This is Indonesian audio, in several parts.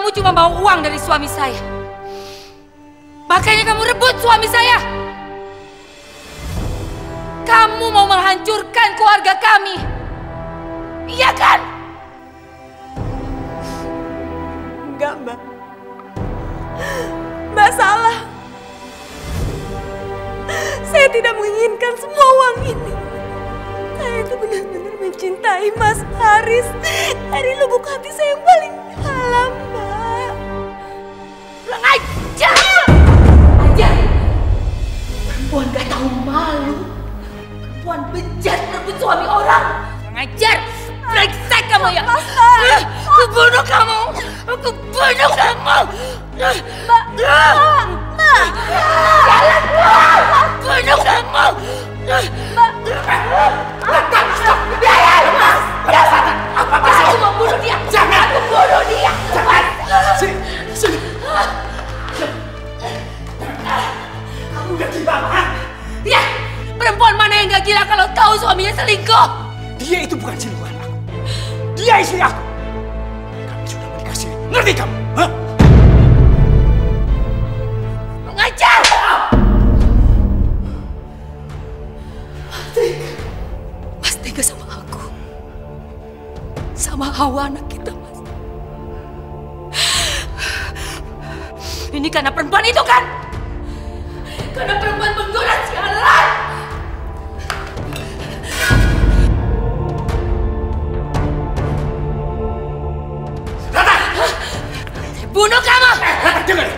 kamu cuma mau uang dari suami saya. Makanya kamu rebut suami saya. Kamu mau menghancurkan keluarga kami. Iya kan? Enggak, Mbak. Mbak salah. Saya tidak menginginkan semua uang ini. Saya itu benar-benar mencintai Mas Haris dari lubuk hati saya yang paling dalam, Mbak. Kurang ajar! Ajar! Perempuan gak tahu malu. Perempuan bejat merebut suami orang. Kurang ajar! Brengsek kamu ya! Aku bunuh kamu! Aku bunuh kamu! Mbak! Mbak! Jalan! Bunuh kamu! Mbak! Stop! Biarin, Mas! Aku mau bunuh dia! Jangan! Aku bunuh dia! Jangan! Sini! Kamu udah gila, Mak? Ya! Perempuan mana yang gak gila kalau tahu suaminya selingkuh? Dia itu bukan selingkuhan aku. Dia istri aku. Kami sudah menikah siri. Ngerti kamu? Hah? Mengajar! Mas tega sama aku. Sama Hawa anak kita, Mas. Ini karena perempuan itu kan? Karena perempuan penggoda sialan! Bunuh kamu! Dengar!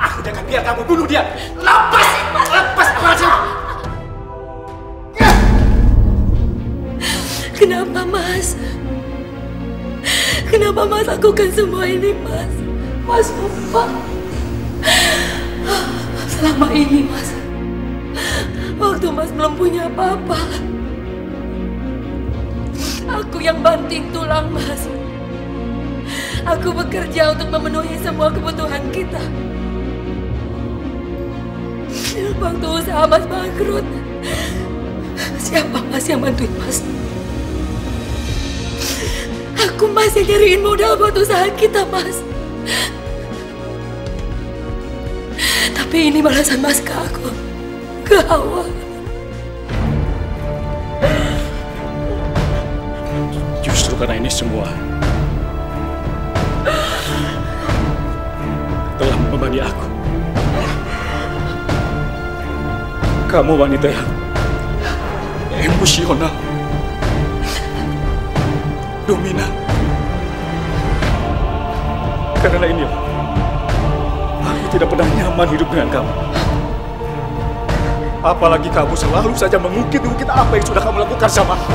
Aku jangan biar kamu bunuh dia. Lepas! Lepas! Kenapa, Mas? Kenapa Mas lakukan semua ini, Mas? Mas lupa. Selama ini, Mas, waktu Mas belum punya apa-apa, aku yang banting tulang, Mas. Aku bekerja untuk memenuhi semua kebutuhan kita. Waktu usaha Mas bangkrut, siapa Mas yang bantuin Mas? Aku Mas yang nyariin modal buat usaha kita, Mas. Tapi ini balasan Mas ke aku, ke Hawa. Justru karena ini semua telah membebani aku. Kamu wanita yang emosional, dominan. Karena inilah aku tidak pernah nyaman hidup dengan kamu. Apalagi kamu selalu saja mengungkit-ungkit apa yang sudah kamu lakukan sama aku.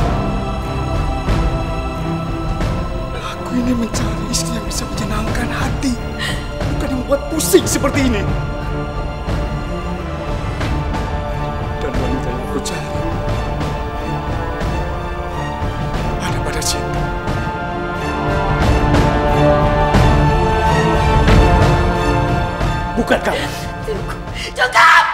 Aku ini mencari istri yang bisa menyenangkan hati, bukan yang membuat pusing seperti ini. Dan wanita yang aku cari ada pada cinta. Bukan kamu. Cukup!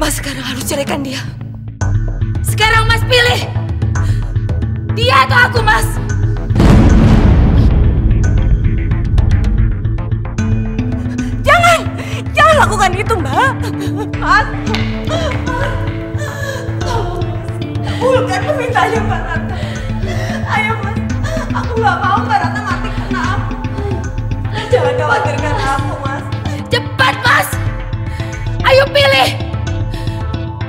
Mas sekarang harus ceraikan dia. Sekarang Mas pilih. Dia atau aku, Mas? Jangan lakukan itu, Mbak. Mas. Bulkan permintaannya Mbak Ratna. Ayo, Mas. Aku nggak mau Mbak Ratna mati karena aku. Jangan khawatirkan aku, Mas. Cepat, Mas! Ayo pilih!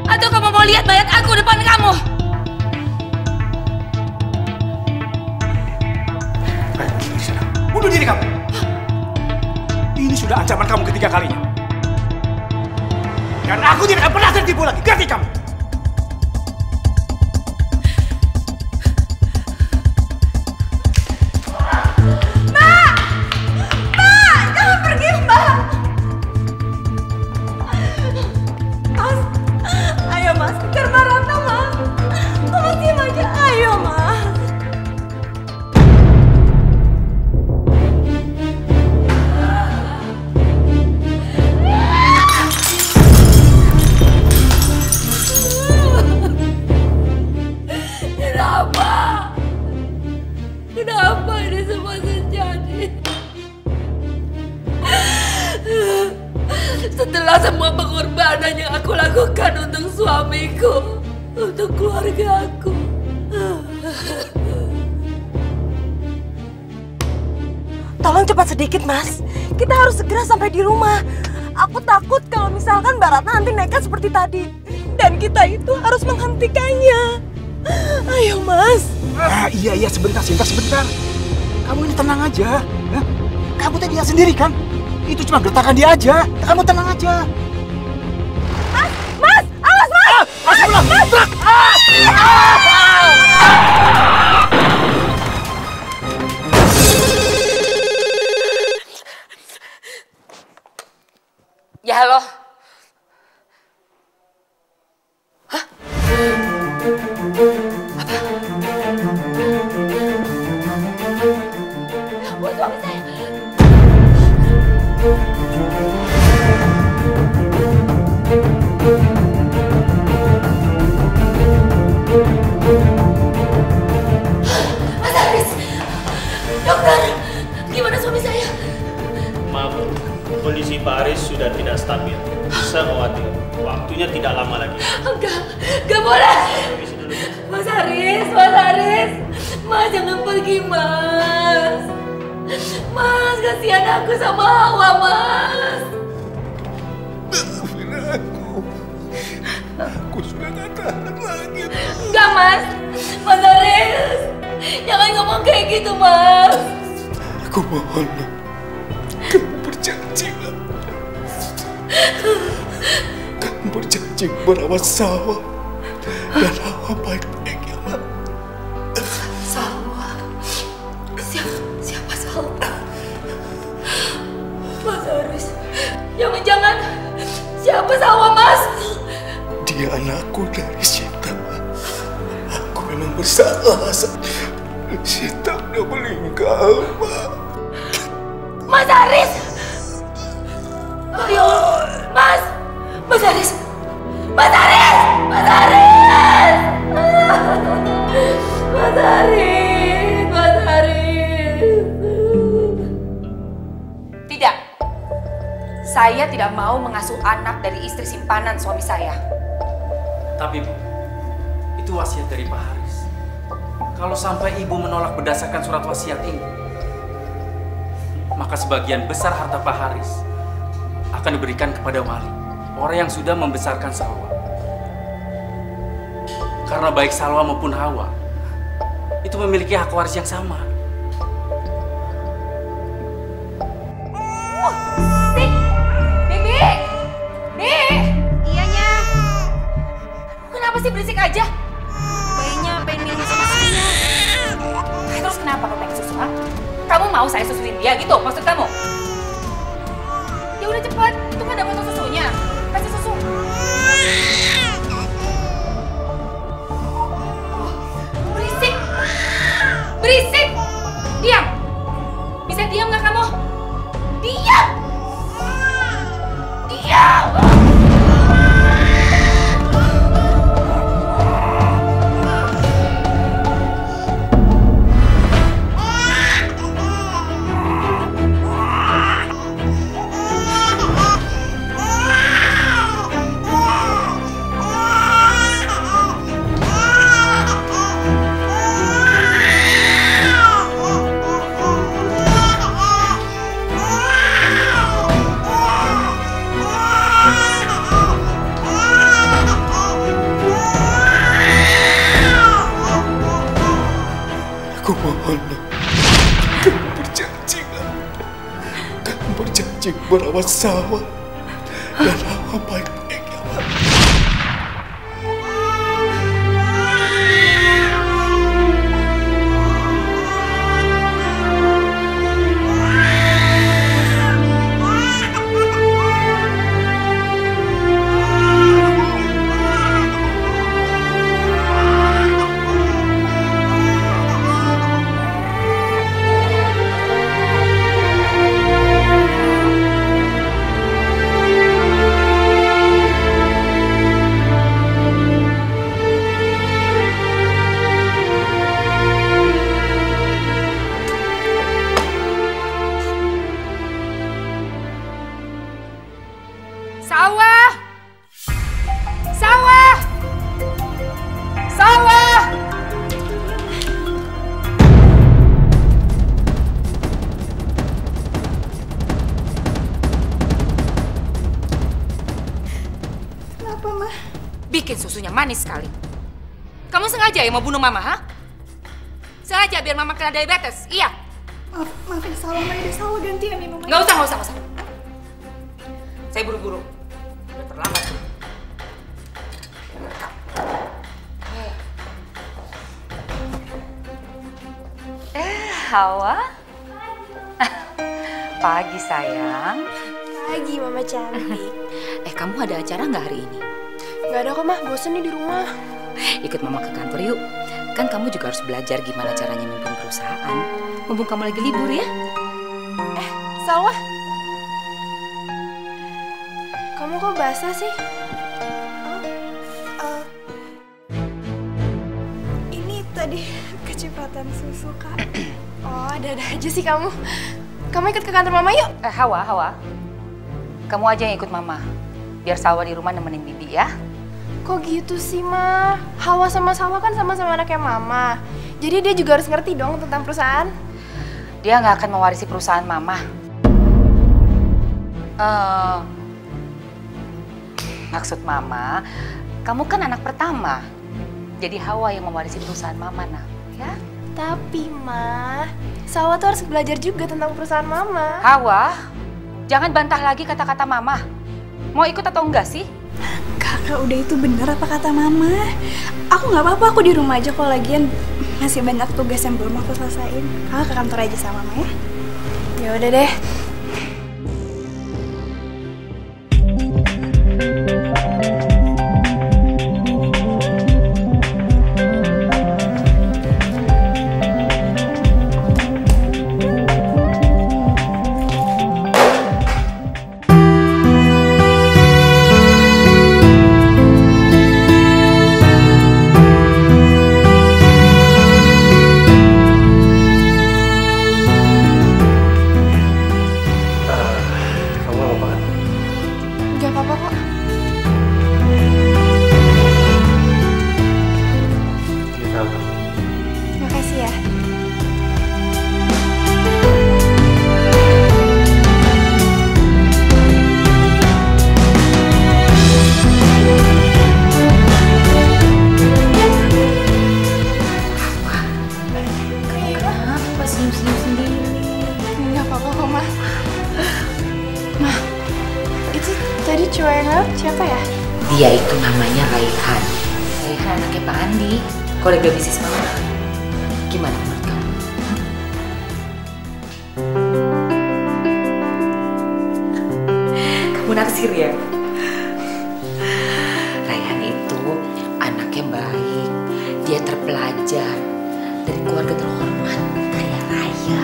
Atau kamu mau lihat mayat aku depan kamu? Ayo, dari sana. Bunuh diri kamu. Ini sudah ancaman kamu ketiga kalinya. Dan aku tidak akan pernah tertipu lagi. Ngerti kamu? Mbak! Mbak! Jangan pergi, Mbak! Mas! Ayo, Mas. Kejar Mbak Ratna, Mas. Mas, diam aja. Ayo, Mas. rela semua pengorbanan yang aku lakukan untuk suamiku, untuk keluarga aku. Tolong cepat sedikit, Mas. Kita harus segera sampai di rumah. Aku takut kalau misalkan Mbak Ratna nanti nekat seperti tadi. Dan kita itu harus menghentikannya. Ayo, Mas. Iya, sebentar. Kamu ini tenang aja. Kamu tadi lihat sendiri kan? Itu cuma gertakan dia aja. Kamu tenang aja. Mas! Awas, Mas! Ya, halo. Hah? Apa? Ya ampun, suami saya. Mas Haris, dokter, gimana suami saya? Maaf, kondisi Pak Haris sudah tidak stabil. Bisa khawatir, waktunya tidak lama lagi. Enggak boleh. Mas Haris, Mas jangan pergi, Mas. Mas, kasihan aku sama Hawa, Mas. Aku sudah gak tahan lagi. Enggak, Mas. Mas Haris, jangan ngomong kayak gitu, Mas. Aku mohon, kamu berjanji, kamu berjanji merawat sawah dan Hawa baik-baik ya, Mak. Salwa? Siapa Salwa? Mas Haris, jangan-jangan siapa Salwa, Mas? Dia anakku dari Sita. Aku memang bersalah. Sita udah meninggal, Mak. Mas Haris! Ayo, Mas! Mas Haris! Mas Haris! Mas Haris! Mas Haris! Mas Haris! Tidak. Saya tidak mau mengasuh anak dari istri simpanan suami saya. Tapi Bu, itu wasiat dari Pak Haris. Kalau sampai Ibu menolak berdasarkan surat wasiat ini, maka sebagian besar harta Pak Haris akan diberikan kepada wali, orang yang sudah membesarkan Salwa. Karena baik Salwa maupun Hawa itu memiliki hak waris yang sama. Bibi! Iyanya. Kenapa sih berisik aja? Bayinya pengen minum sama saya. Terus kenapa kamu pengen susu, ha? Kamu mau saya susuin dia gitu maksud kamu? Ya udah cepat, itu kan ada botol susunya. Kasih susu. Berisik! Berisik! Diam! Bisa diam nggak kamu? Diam! Diam! Aku mohon, kamu berjanji, kamu berjanji merawat sawah dan Hawa baik-baik ya, Mak. bikin susunya manis sekali. Kamu sengaja ya mau bunuh Mama, ha? Sengaja biar Mama kena diabetes, iya? Maafin Salwa, Maida. Salwa gantian minuman. Nggak usah. Saya buru-buru. Udah terlambat. Hawa? Pagi, sayang. Pagi, Mama cantik. Kamu ada acara nggak hari ini? Nggak ada kok, Mah. Bosen nih di rumah. Ikut Mama ke kantor yuk. Kan kamu juga harus belajar gimana caranya memimpin perusahaan. Mumpung kamu lagi libur ya. Salwa. Kamu kok basah sih? Ini tadi kecepatan susu, Kak. Oh, ada-ada aja sih kamu. Kamu ikut ke kantor Mama yuk. Hawa. Kamu aja yang ikut Mama. Biar Salwa di rumah nemenin Bibi ya. Kok gitu sih, Ma? Hawa sama Salwa kan sama-sama anaknya Mama. Jadi dia juga harus ngerti dong tentang perusahaan. Dia nggak akan mewarisi perusahaan Mama. Maksud Mama, kamu kan anak pertama. Jadi Hawa yang mewarisi perusahaan Mama, nak. Ya? Tapi, Ma, Salwa tuh harus belajar juga tentang perusahaan Mama. Hawa, jangan bantah lagi kata-kata Mama. Mau ikut atau enggak sih? Kakak, udah itu bener apa kata Mama? Aku nggak apa-apa, aku di rumah aja kok, lagian masih banyak tugas yang belum aku selesaiin. Kakak ke kantor aja sama Mama ya? Ya udah deh. Siapa ya? Dia itu namanya Raihan. Raihan anaknya Pak Andi, kolega bisnis Mama. Gimana menurut kamu? Kamu naksir ya? Raihan itu anaknya baik, dia terpelajar, dari keluarga terhormat, kaya raya.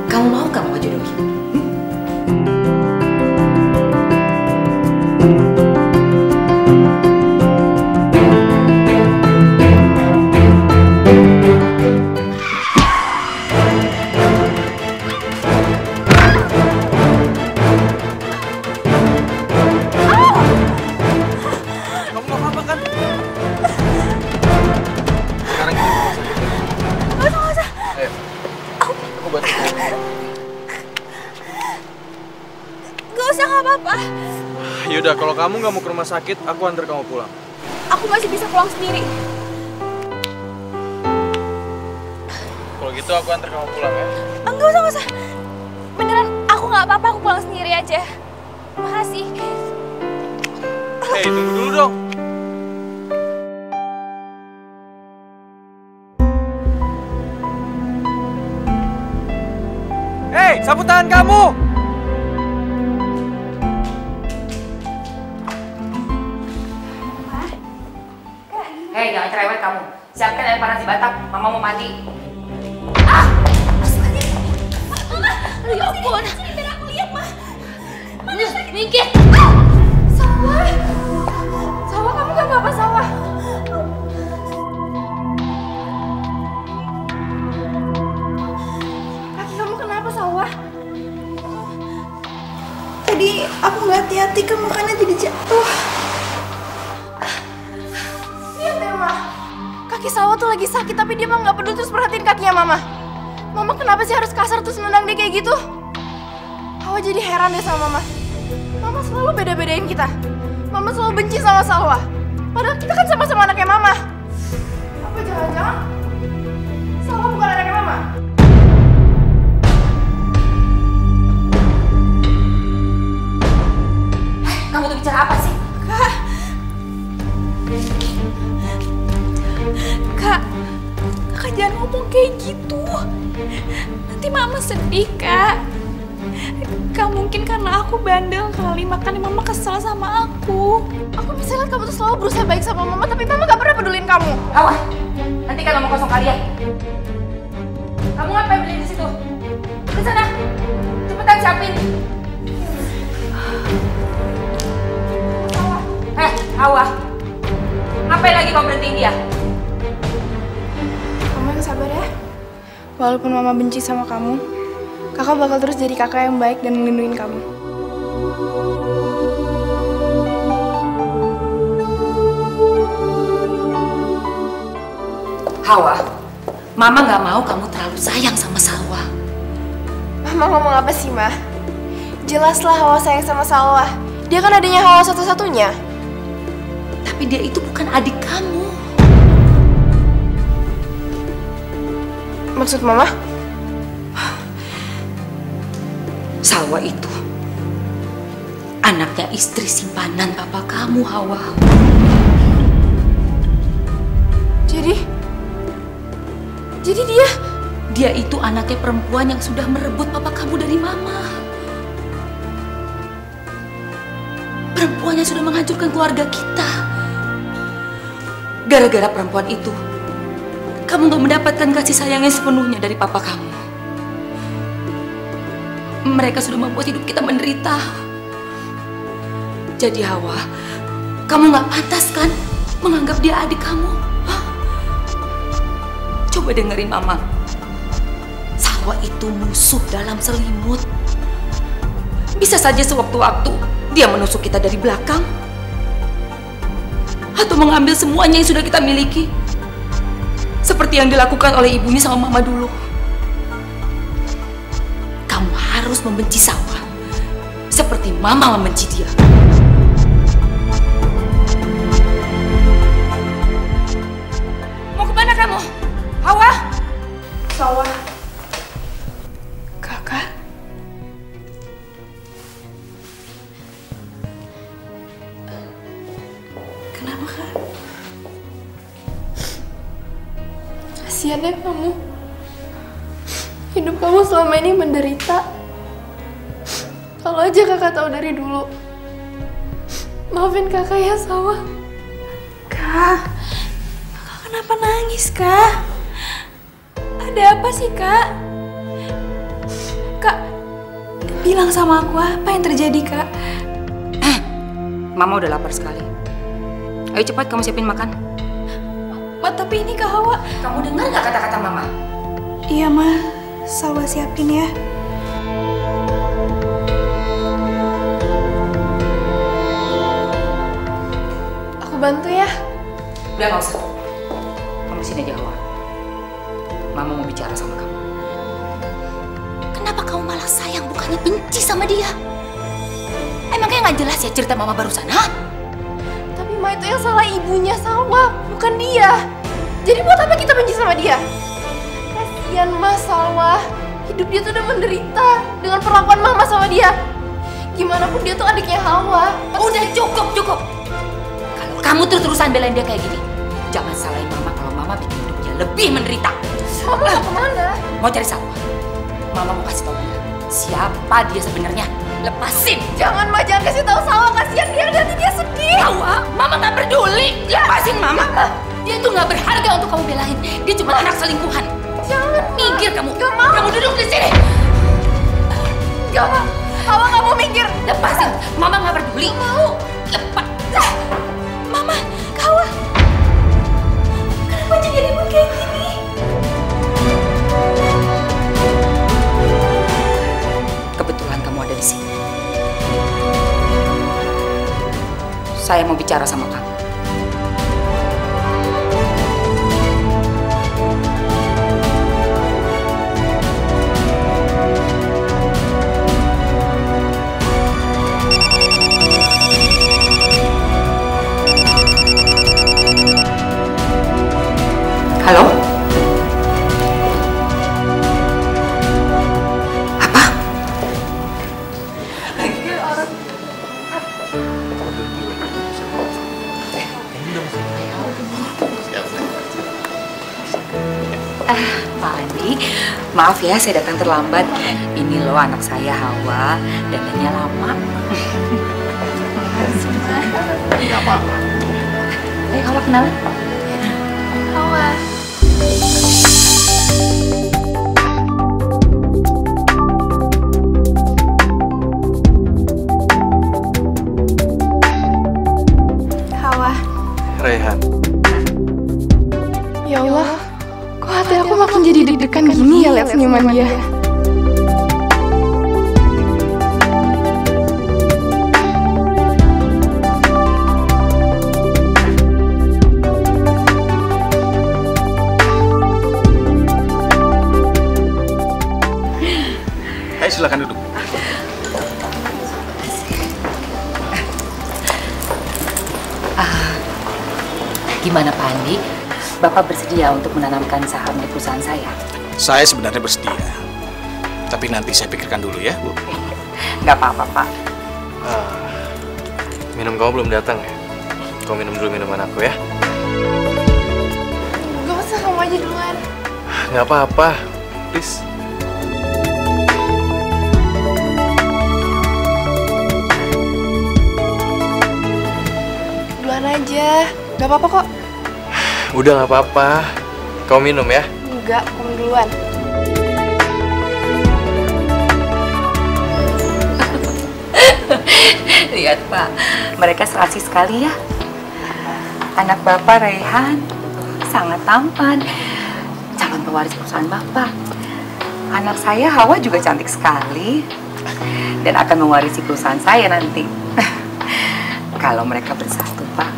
Kamu mau gak mau jodohin? Yaudah, kalau kamu nggak mau ke rumah sakit, aku antar kamu pulang. Aku masih bisa pulang sendiri. Kalau gitu aku antar kamu pulang ya. Enggak usah. Beneran, aku nggak apa-apa, aku pulang sendiri aja. Makasih. Hei, tunggu dulu dong. Hei, sapu tangan kamu! Hei, jangan cerewet kamu. Siapkan air panas di batap. Mama mau mandi. Aduh, ya ampun. Biar aku lihat, Ma. Mana minggir. Salwa, kamu gak apa-apa, Salwa? Kaki kamu kenapa, Salwa? Tadi aku nggak hati-hati, kan makanya jadi jatuh. Lihat deh, Ma. Kaki Salwa tuh lagi sakit, tapi dia mah nggak peduli terus perhatiin kakinya Mama. Mama kenapa sih harus kasar terus nendang dia kayak gitu? Hawa jadi heran deh sama Mama. Mama selalu beda-bedain kita. Mama selalu benci sama Salwa. Padahal kita kan sama-sama anaknya mama. Apa jangan-jangan Salwa bukan anaknya mama? Kamu tuh bicara apa sih? Kak, kakak jangan ngomong kayak gitu. Nanti mama sedih, Kak. Gak mungkin karena aku bandel kali, makanya mama kesel sama aku. Aku bisa lihat kamu tuh selalu berusaha baik sama mama, tapi mama gak pernah pedulin kamu. Hawa, nanti kalau mau kosong kalian. Kamu ngapain beli di situ? Ke sana, cepetan siapin. Hawa, ngapain lagi kau berhentiin dia? Mama yang sabar ya. Walaupun mama benci sama kamu, kakak bakal terus jadi kakak yang baik dan melindungi kamu. Hawa, Mama nggak mau kamu terlalu sayang sama Salwa. Mama ngomong apa sih, Ma? Jelaslah Hawa sayang sama Salwa. Dia kan adanya Hawa satu-satunya. Tapi dia itu bukan adik kamu. Maksud Mama? Salwa itu anaknya istri simpanan papa kamu, Hawa. Jadi dia itu anaknya perempuan yang sudah merebut papa kamu dari Mama. Perempuan yang sudah menghancurkan keluarga kita. Gara-gara perempuan itu, kamu gak mendapatkan kasih sayang yang sepenuhnya dari papa kamu. Mereka sudah membuat hidup kita menderita. Jadi Hawa, kamu gak pantas kan menganggap dia adik kamu? Hah? Coba dengerin Mama. Salwa itu musuh dalam selimut. Bisa saja sewaktu-waktu dia menusuk kita dari belakang. Atau mengambil semuanya yang sudah kita miliki. Seperti yang dilakukan oleh ibunya sama Mama dulu. Kamu harus membenci Salwa seperti Mama membenci dia. Mau kemana kamu? Hawa? Salwa. Kakak. Kenapa, Kak? Kasian ya kamu. Hidup kamu selama ini menderita. Kalau aja kakak tahu dari dulu. Maafin kakak ya, Salwa. Kak, Kakak kenapa nangis, Kak? Ada apa sih, Kak? Kak, bilang sama aku apa yang terjadi, Kak? Mama udah lapar sekali. Ayo cepat kamu siapin makan. Ma, tapi ini Kak Hawa. Kamu dengar nggak kata-kata Mama? Iya, Ma. Salwa siapin ya. Aku bantu ya. Udah nggak usah. Kamu di sini aja, Hawa. Mama mau bicara sama kamu. Kenapa kamu malah sayang bukannya benci sama dia? Emangnya nggak jelas ya cerita Mama barusan, ha? Tapi Ma, itu yang salah ibunya Salwa, bukan dia. Jadi buat apa kita benci sama dia? Kasian Ma, Salwa. Hidup dia tuh udah menderita dengan perlakuan Mama sama dia. Gimana pun dia tuh adiknya Hawa. Udah cukup. Kalau kamu terus-terusan belain dia kayak gini, jangan salahin Mama kalau Mama bikin hidupnya lebih menderita. Mama mau kemana? Mau cari Salwa. Mama mau kasih tahu dia siapa dia sebenarnya. Lepasin. Jangan Ma, jangan kasih tahu Salwa, kasihan dia, nanti dia sedih. Hawa, Mama nggak peduli. Lepasin Mama. Dia tuh nggak berharga untuk kamu belain. Dia cuma anak selingkuhan. Jangan, Ma. Minggir kamu. Gak mau. Kamu duduk di sini. Gak mau. Hawa nggak mau minggir. Lepasin. Mama nggak peduli. Mau. Lepas. Mama, Kak Hawa. Kenapa jadi ribut kayak gini? Kebetulan kamu ada di sini. Saya mau bicara sama kamu. Maaf ya, saya datang terlambat. Ini loh anak saya Hawa, dandannya lama. Nggak apa-apa. Ayo Hawa kenalan. Hawa. Hawa. Raihan. Ya Allah, kok hati aku makin jadi deg-degan gini ya lihat senyuman dia. Ayo silakan duduk. Gimana Pak Andi? Bapak bersedia untuk menanamkan saham di perusahaan saya? Saya sebenarnya bersedia. Tapi nanti saya pikirkan dulu ya, Bu. Nggak apa-apa, Pak. Minum kamu belum datang ya? Kau minum dulu minuman aku ya? Gak usah, kamu aja duluan. Nggak apa-apa, please. Duluan aja, gak apa-apa kok. Udah nggak apa-apa. Kau minum ya? Enggak, kamu duluan. Lihat Pak, mereka serasi sekali ya. Anak Bapak Raihan sangat tampan, calon pewaris perusahaan Bapak. Anak saya Hawa juga cantik sekali dan akan mewarisi perusahaan saya nanti. Kalau mereka bersatu Pak,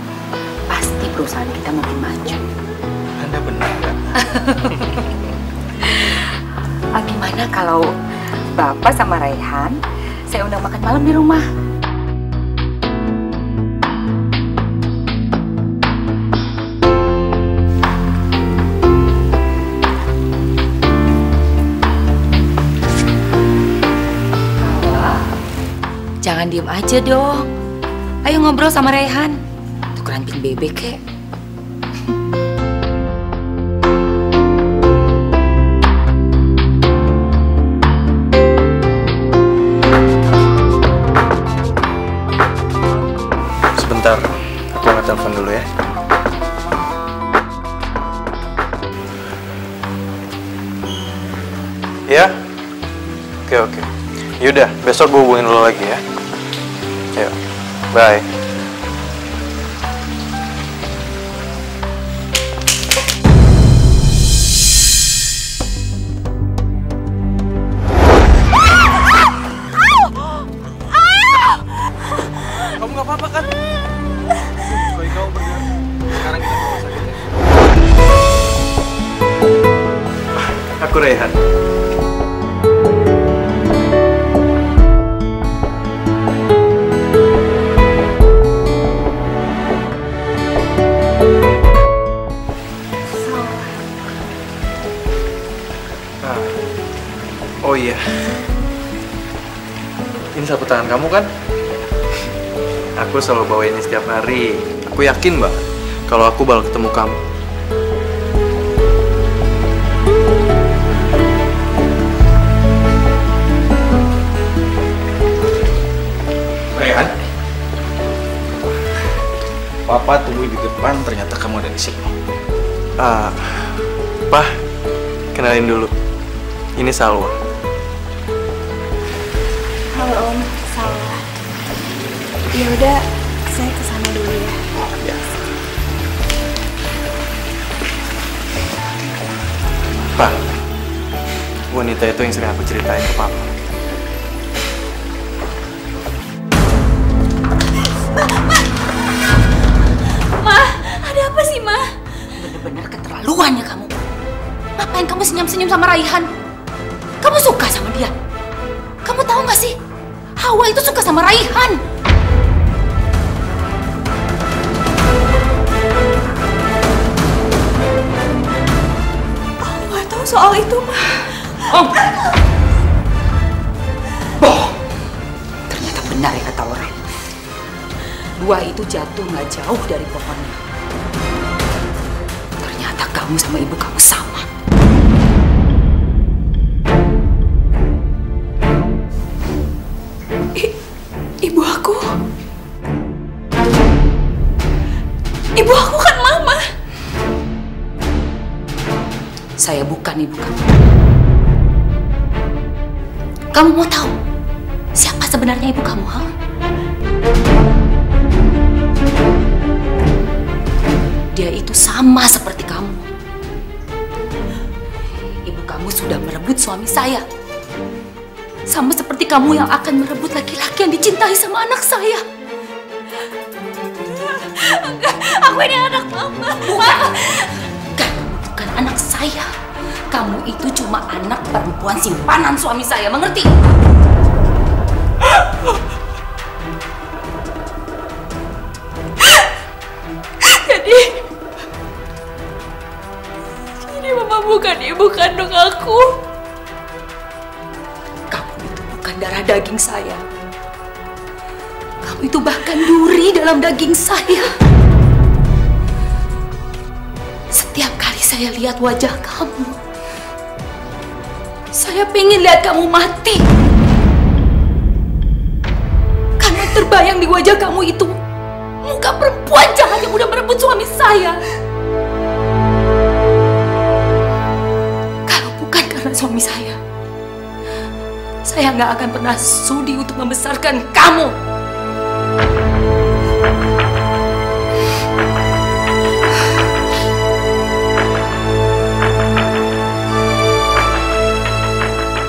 pasti perusahaan kita makin maju. Anda benar nggak? Gimana kalau Bapak sama Raihan saya undang makan malam di rumah? Jangan diem aja dong. Ayo ngobrol sama Raihan. Tukeran pin bebek kek. Sebentar, aku angkat telepon dulu ya. Ya? Oke. Yaudah, besok gue hubungin lo lagi ya. Yuk, bye. Kamu nggak apa-apa kan? Baik, kamu bergerak. Sekarang kita ke rumah sakit ya. Aku Raihan. Oh iya, ini sapu tangan kamu kan? Aku selalu bawa ini setiap hari. Aku yakin banget kalau aku bakal ketemu kamu. Raihan, Papa tunggu di depan, ternyata kamu ada di sini. Pak, kenalin dulu. Ini Salwa. Halo Om, salah. Ya udah, saya kesana dulu ya. Ya. Pak, wanita itu yang sering aku ceritain ke Papa. Ma, ada apa sih, Ma? Bener-bener keterlaluan ya kamu. Ngapain kamu senyum-senyum sama Raihan? Kamu suka sama dia? Kamu tahu nggak sih? Hawa itu suka sama Raihan. Aku nggak tahu soal itu, Ma. Oh. Bohong. Ternyata benar ya kata orang. Buah itu jatuh nggak jauh dari pohonnya. Ternyata kamu sama ibu kamu sama. Ibu aku kan Mama. Saya bukan ibu kamu. Kamu mau tahu siapa sebenarnya ibu kamu, ha? Dia itu sama seperti kamu. Ibu kamu sudah merebut suami saya. Sama seperti kamu yang akan merebut laki-laki yang dicintai sama anak saya. Enggak, aku ini anak Mama. Bukan, kamu bukan anak saya. Kamu itu cuma anak perempuan simpanan suami saya, mengerti? Jadi Mama bukan ibu kandung aku. Kamu itu bukan darah daging saya. Kamu itu bahkan duri dalam daging saya. Setiap kali saya lihat wajah kamu, saya pengen lihat kamu mati. Karena terbayang di wajah kamu itu muka perempuan jahat yang udah merebut suami saya. Kalau bukan karena suami saya nggak akan pernah sudi untuk membesarkan kamu.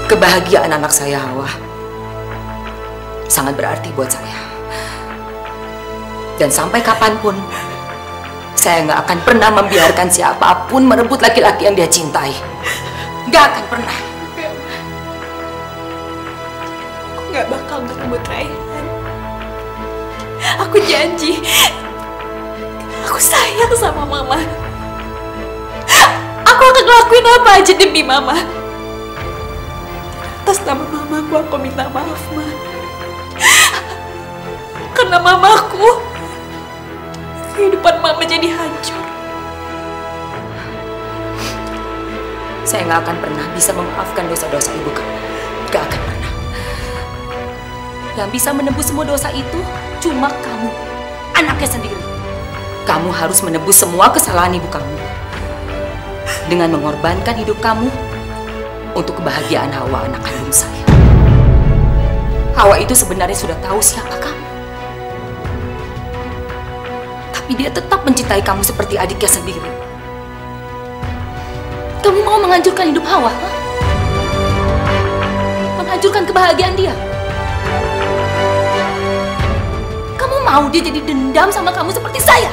Kebahagiaan anak saya, Hawa, sangat berarti buat saya. Dan sampai kapanpun, saya nggak akan pernah membiarkan siapapun merebut laki-laki yang dia cintai. Nggak akan pernah. Aku nggak bakal ngerebut Raihan. Aku janji, aku sayang sama Mama. Aku akan ngelakuin apa aja demi Mama. Atas nama Mamaku, aku minta maaf, Ma. Karena Mamaku, kehidupan Mama jadi hancur. Saya nggak akan pernah bisa memaafkan dosa-dosa ibu kamu. Nggak akan pernah. Yang bisa menebus semua dosa itu cuma kamu, anaknya sendiri. Kamu harus menebus semua kesalahan ibu kamu dengan mengorbankan hidup kamu untuk kebahagiaan Hawa, anak kandung saya. Hawa itu sebenarnya sudah tahu siapa kamu. Tapi dia tetap mencintai kamu seperti adiknya sendiri. Kamu mau menghancurkan hidup Hawa? Ha? Menghancurkan kebahagiaan dia? Kamu mau dia jadi dendam sama kamu seperti saya?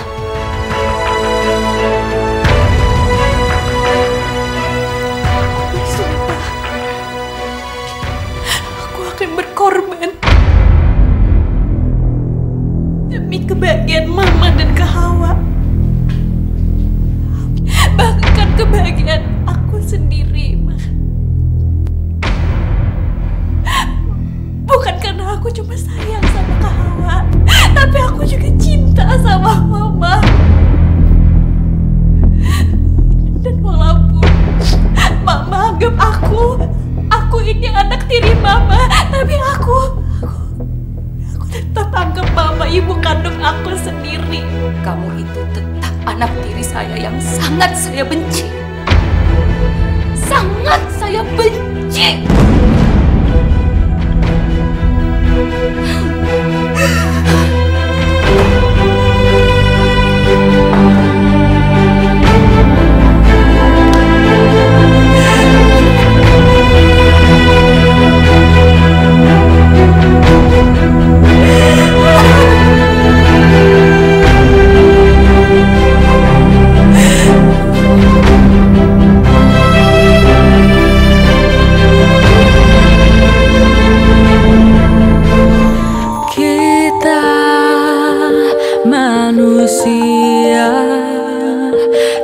Berkorban demi kebahagiaan Mama dan Kak Hawa, bahkan kebahagiaan aku sendiri, Ma. Bukan karena aku cuma sayang sama Kak Hawa, tapi aku juga cinta sama Mama. Dan walaupun Mama anggap aku ini anak tiri Mama, tapi aku tetap anggap Mama ibu kandung aku sendiri. Kamu itu tetap anak tiri saya yang sangat saya benci. Sangat saya benci.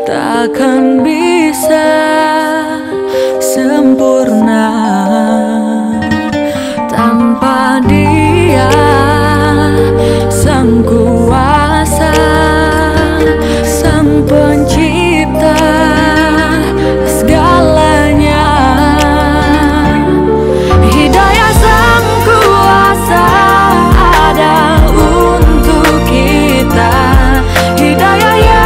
Takkan bisa sempurna tanpa Dia, Sang Kuasa, Sang Pencipta segalanya. Hidayah Sang Kuasa ada untuk kita, hidayah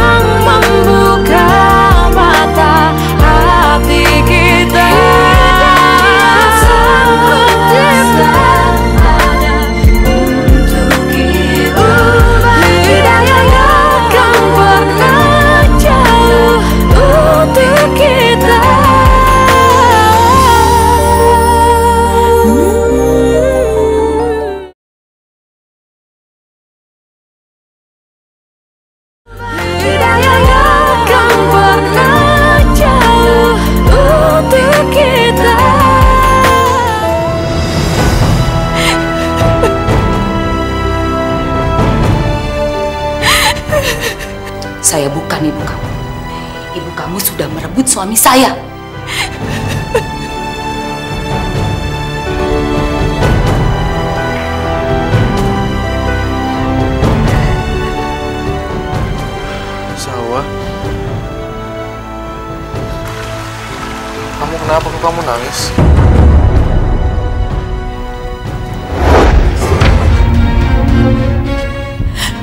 Saya bukan ibu kamu. Ibu kamu sudah merebut suami saya. Salwa, kamu kenapa kok kamu nangis?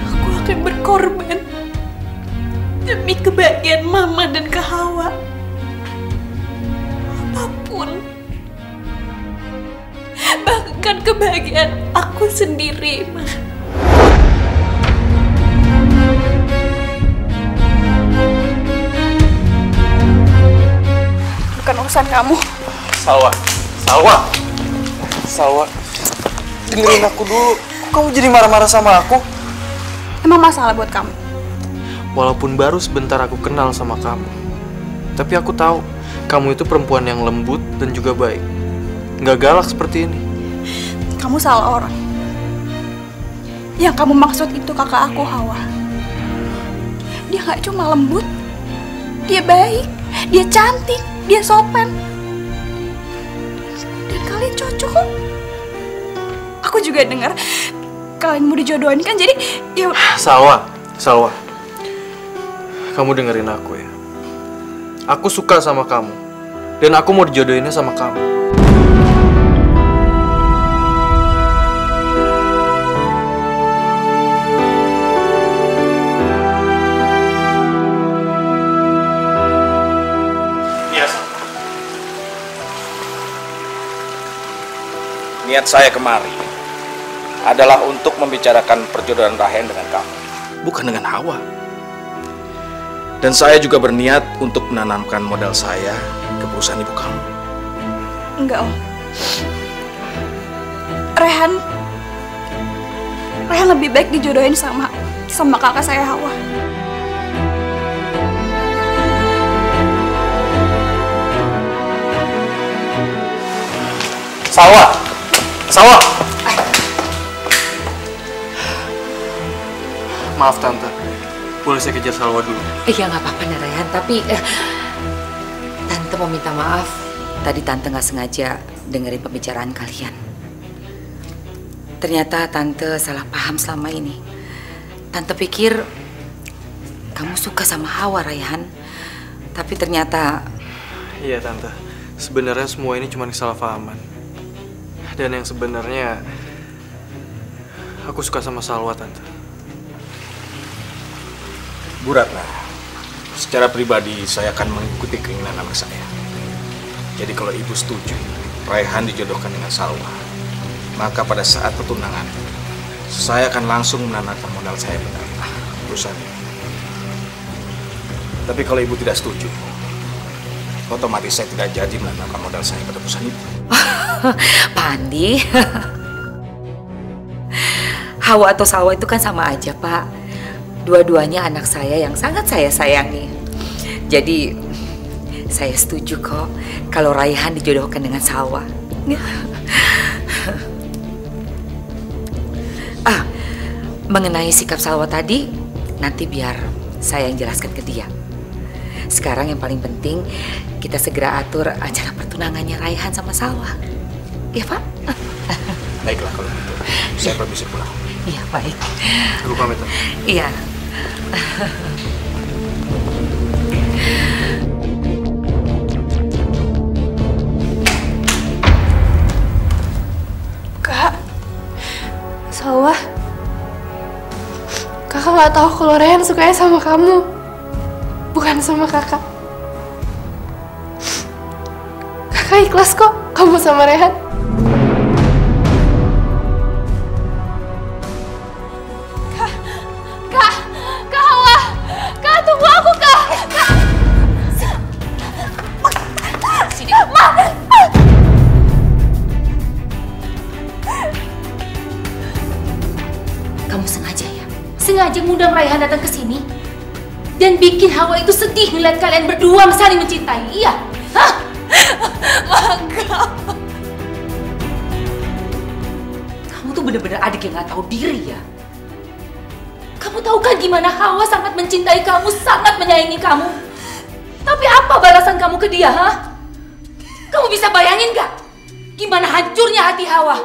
Aku akan berkorban demi kebahagiaan Mama dan Kak Hawa. Apapun. Bahkan kebahagiaan aku sendiri, Ma. Bukan urusan kamu. Salwa, Salwa, Salwa, dengerin aku dulu. Kok kamu jadi marah-marah sama aku? Emang masalah buat kamu? Walaupun baru sebentar aku kenal sama kamu, tapi aku tahu kamu itu perempuan yang lembut dan juga baik. Nggak galak seperti ini. Kamu salah orang. Yang kamu maksud itu kakak aku, Hawa. Dia nggak cuma lembut, dia baik, dia cantik, dia sopan. Dan kalian cocok. Aku juga dengar kalian mau dijodohin kan, jadi ya. Salwa, Salwa, kamu dengerin aku ya. Aku suka sama kamu, dan aku mau dijodohinnya sama kamu. Niat saya kemari adalah untuk membicarakan perjodohan Rahen dengan kamu, bukan dengan Hawa. Dan saya juga berniat untuk menanamkan modal saya ke perusahaan ibu kamu. Enggak, Om. Rehan lebih baik dijodohin sama kakak saya, Hawa. Salwa, Salwa. Maaf Tante, boleh saya kejar Salwa dulu? Iya nggak apa-apa Narayan, tapi Tante mau minta maaf. Tadi Tante nggak sengaja dengerin pembicaraan kalian. Ternyata Tante salah paham selama ini. Tante pikir kamu suka sama Hawa, Rayhan. Tapi ternyata... Iya Tante, sebenarnya semua ini cuma kesalahpahaman. Dan yang sebenarnya aku suka sama Salwa, Tante. Bu Ratna, secara pribadi saya akan mengikuti keinginan anak saya. Jadi kalau ibu setuju Rayhan dijodohkan dengan Salwa, maka pada saat pertunangan saya akan langsung menanamkan modal saya pada perusahaan ini. Tapi kalau ibu tidak setuju, otomatis saya tidak jadi menanamkan modal saya pada perusahaan itu. Pak Andi, Hawa atau Salwa itu kan sama aja, Pak. Dua-duanya anak saya yang sangat saya sayangi. Jadi, saya setuju kok kalau Rayhan dijodohkan dengan Salwa. Mengenai sikap Salwa tadi, nanti biar saya yang jelaskan ke dia. Sekarang yang paling penting, kita segera atur acara pertunangannya Rayhan sama Salwa. Ya, Pak? Baiklah kalau gitu. Saya permisi pulang. Iya, baik. Aku pamit. Iya. Kak, Salwa, kakak nggak tahu kalau Rayhan sukanya sama kamu, bukan sama kakak. Kakak ikhlas kok kamu sama Rayhan. Sengaja ngundang Rayhan datang ke sini dan bikin Hawa itu sedih ngeliat kalian berdua saling mencintai, iya? Hah? Enggak. Kamu tuh bener-bener adik yang gak tahu diri ya. Kamu tahu kan gimana Hawa sangat mencintai kamu, sangat menyayangi kamu. Tapi apa balasan kamu ke dia, ha? Kamu bisa bayangin gak? Gimana hancurnya hati Hawa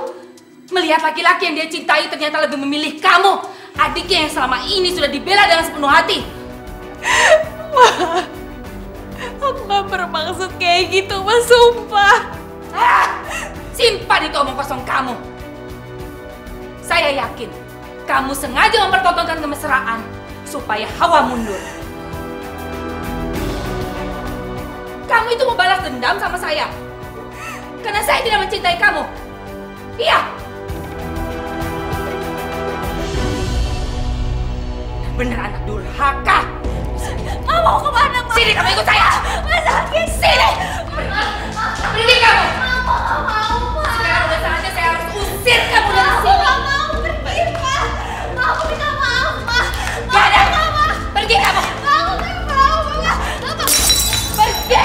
melihat laki-laki yang dia cintai ternyata lebih memilih kamu, adiknya yang selama ini sudah dibela dengan sepenuh hati. Ma, aku gak bermaksud kayak gitu, Ma, sumpah. Simpan itu omong kosong kamu. Saya yakin kamu sengaja mempertontonkan kemesraan supaya Hawa mundur. Kamu itu mau balas dendam sama saya karena saya tidak mencintai kamu. Iya. Bener anak durhaka. Ma, mau kemana, Ma? Sini, kamu ikut saya. Ma, sakit. Sini. Pergi kamu. Mau, Ma. Sekarang udah saatnya saya harus usir kamu dari sini. Aku gak mau pergi, Ma. Ma, aku minta maaf, Ma. Gak ada. Pergi kamu. Aku gak mau, Ma. Pergi.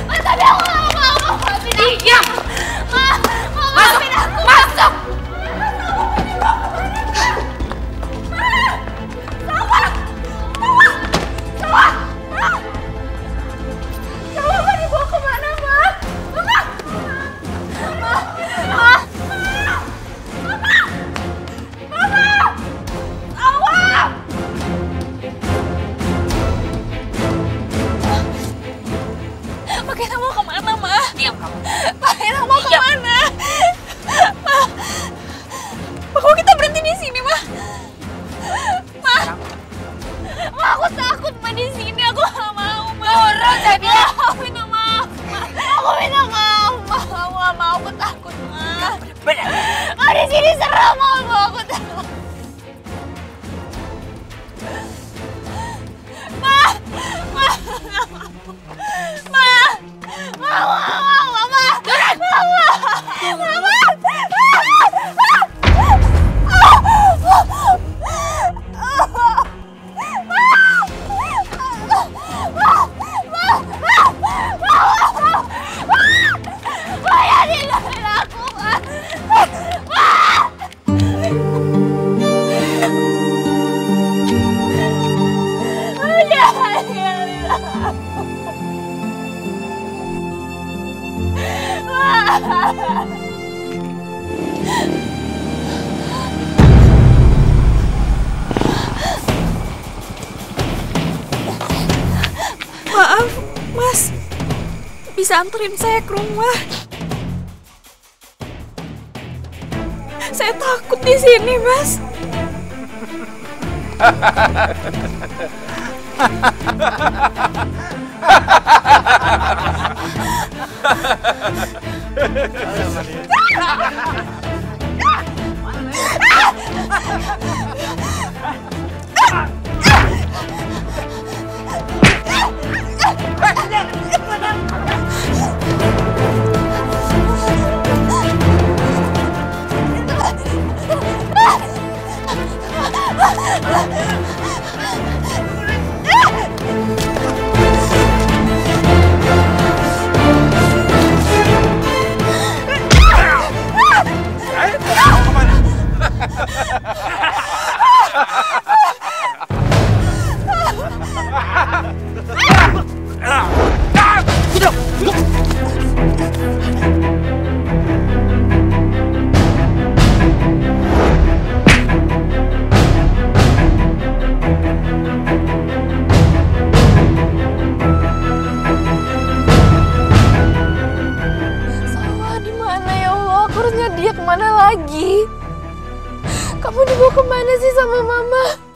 Ma, tapi aku gak mau, Ma. Diam. Ma, Masuk. Masuk. Makanya mau kemana, Ma? Diam kamu. Makanya mau kemana? Ma, kok kita berhenti di sini, Ma? Ma, aku takut, Ma, di sini. Aku gak mau, Ma. Turun, saya bilang. Aku minta maaf, Ma. Aku minta maaf, Ma. Aku gak mau, aku takut, Ma. Benar. Ma, di sini serem, Ma. Aku takut. Ma, Ma, Ma, Ma, Ma, Ma, Maaf, Mas. Bisa anterin saya ke rumah? Saya takut di sini, Mas. Dia kemana lagi? Kamu dibawa kemana sih sama Mama?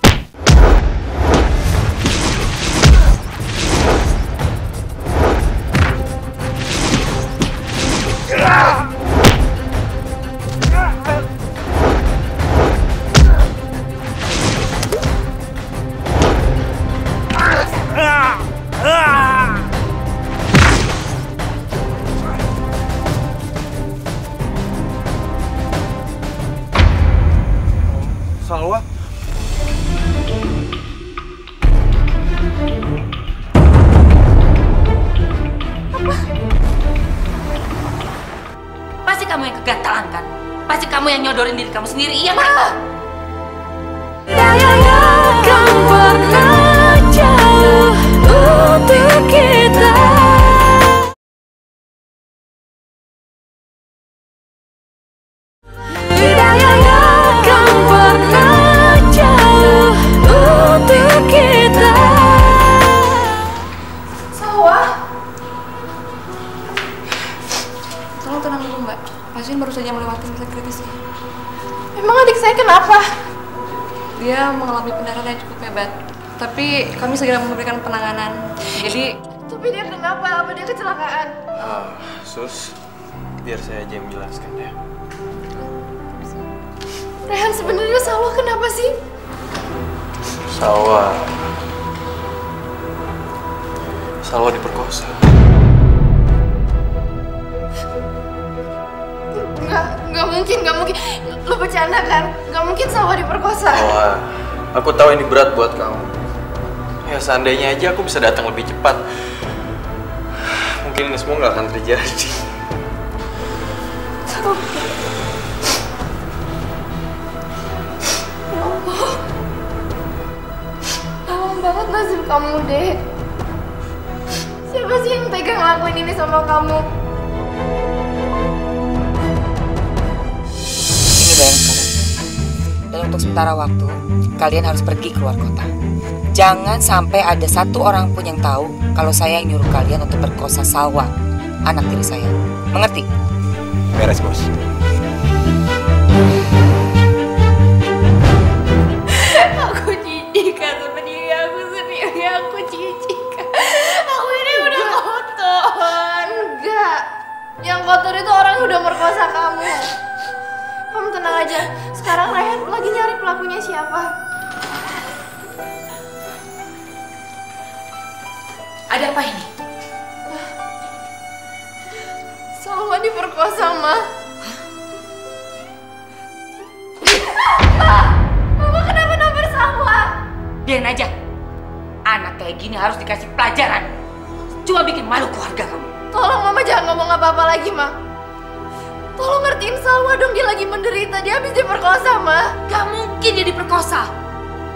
Salwa? Pasti kamu yang kegatalan kan? Pasti kamu yang nyodorin diri kamu sendiri, iya kan? Akan pernah jauh untuk kita. Akan pernah jauh untuk kita. Sawah. Tolong tenang dulu Mbak. Pasien baru saja melewati masa kritis. Emang adik saya kenapa? Dia mengalami pendarahan yang cukup hebat. Tapi kami segera memberikan penanganan. Jadi... Tapi dia kenapa? Apa dia kecelakaan? Sus, biar saya aja yang menjelaskan ya. Rehan, sebenarnya Salwa kenapa sih? Salwa diperkosa. Nggak mungkin. Lu bercanda kan? Nggak mungkin Salwa diperkosa. Salwa, aku tahu ini berat buat kamu. Ya seandainya aja aku bisa datang lebih cepat. Mungkin ini semua nggak akan terjadi. Salwa. Ya Allah. Tolong banget nasib kamu deh. Siapa sih yang tega ngelakuin ini sama kamu? Ini bayang kalian. Dan untuk sementara waktu, kalian harus pergi keluar kota. Jangan sampai ada satu orang pun yang tahu kalau saya yang nyuruh kalian untuk perkosa Salwa, anak tiri saya. Mengerti? Beres, Bos. Aku jijik kan sama diri aku sendiri. Aku jijik. Aku ini udah kotor. Enggak. Yang kotor itu orang yang udah merkosa kamu. Kamu tenang aja. Sekarang Rehan lagi nyari pelakunya siapa. Ada apa ini? Salwa diperkosa, Ma. Mama kenapa nampar Salwa? Biarin aja. Anak kayak gini harus dikasih pelajaran. Cuma bikin malu keluarga kamu. Tolong Mama jangan ngomong apa-apa lagi, Ma. Tolong ngertiin Salwa dong, dia lagi menderita. Dia habis diperkosa, Ma. Gak mungkin dia diperkosa.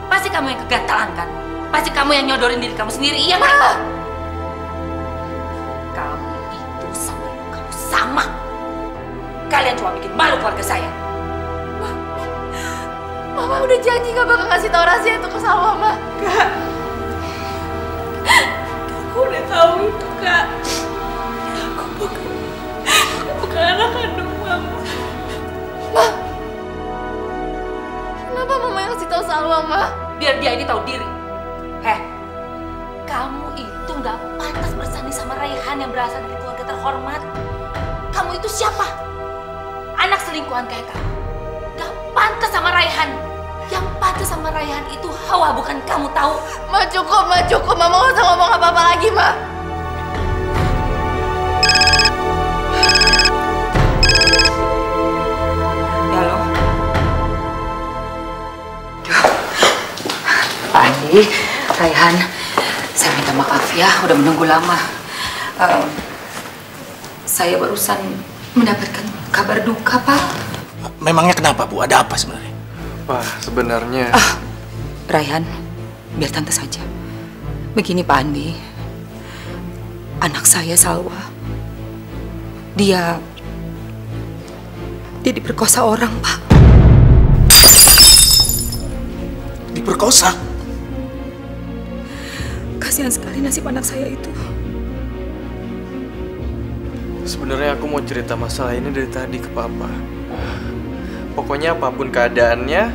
Pasti kamu yang kegatalan kan? Pasti kamu yang nyodorin diri kamu sendiri, iya kan? Kamu itu sama ibu kamu sama. Kalian cuma bikin malu keluarga saya. Mama udah janji gak bakal ngasih tau rahasia itu ke Salwa, Ma. Kak, aku udah tahu itu, Kak. Aku bukan anak kandung Mama. Ma, kenapa Mama yang ngasih tau Salwa, Ma? Biar dia ini tahu diri. Kamu itu nggak pantas bersanding sama Raihan yang berasal dari keluarga terhormat. Kamu itu siapa? Anak selingkuhan kayak kamu. Gak pantas sama Raihan. Yang pantas sama Raihan itu Hawa, bukan kamu, tahu? Ma cukup. Mama gak usah ngomong apa-apa lagi, Ma. Halo. Pak Andi, Raihan, saya minta maaf ya, udah menunggu lama. Saya barusan mendapatkan kabar duka, Pak. Memangnya kenapa, Bu? Ada apa sebenarnya? Wah, sebenarnya... Raihan, biar tante saja. Begini, Pak Andi. Anak saya, Salwa. Dia diperkosa orang, Pak. Diperkosa? Kasihan sekali nasib anak saya itu. Sebenarnya aku mau cerita masalah ini dari tadi ke Papa. Pokoknya apapun keadaannya,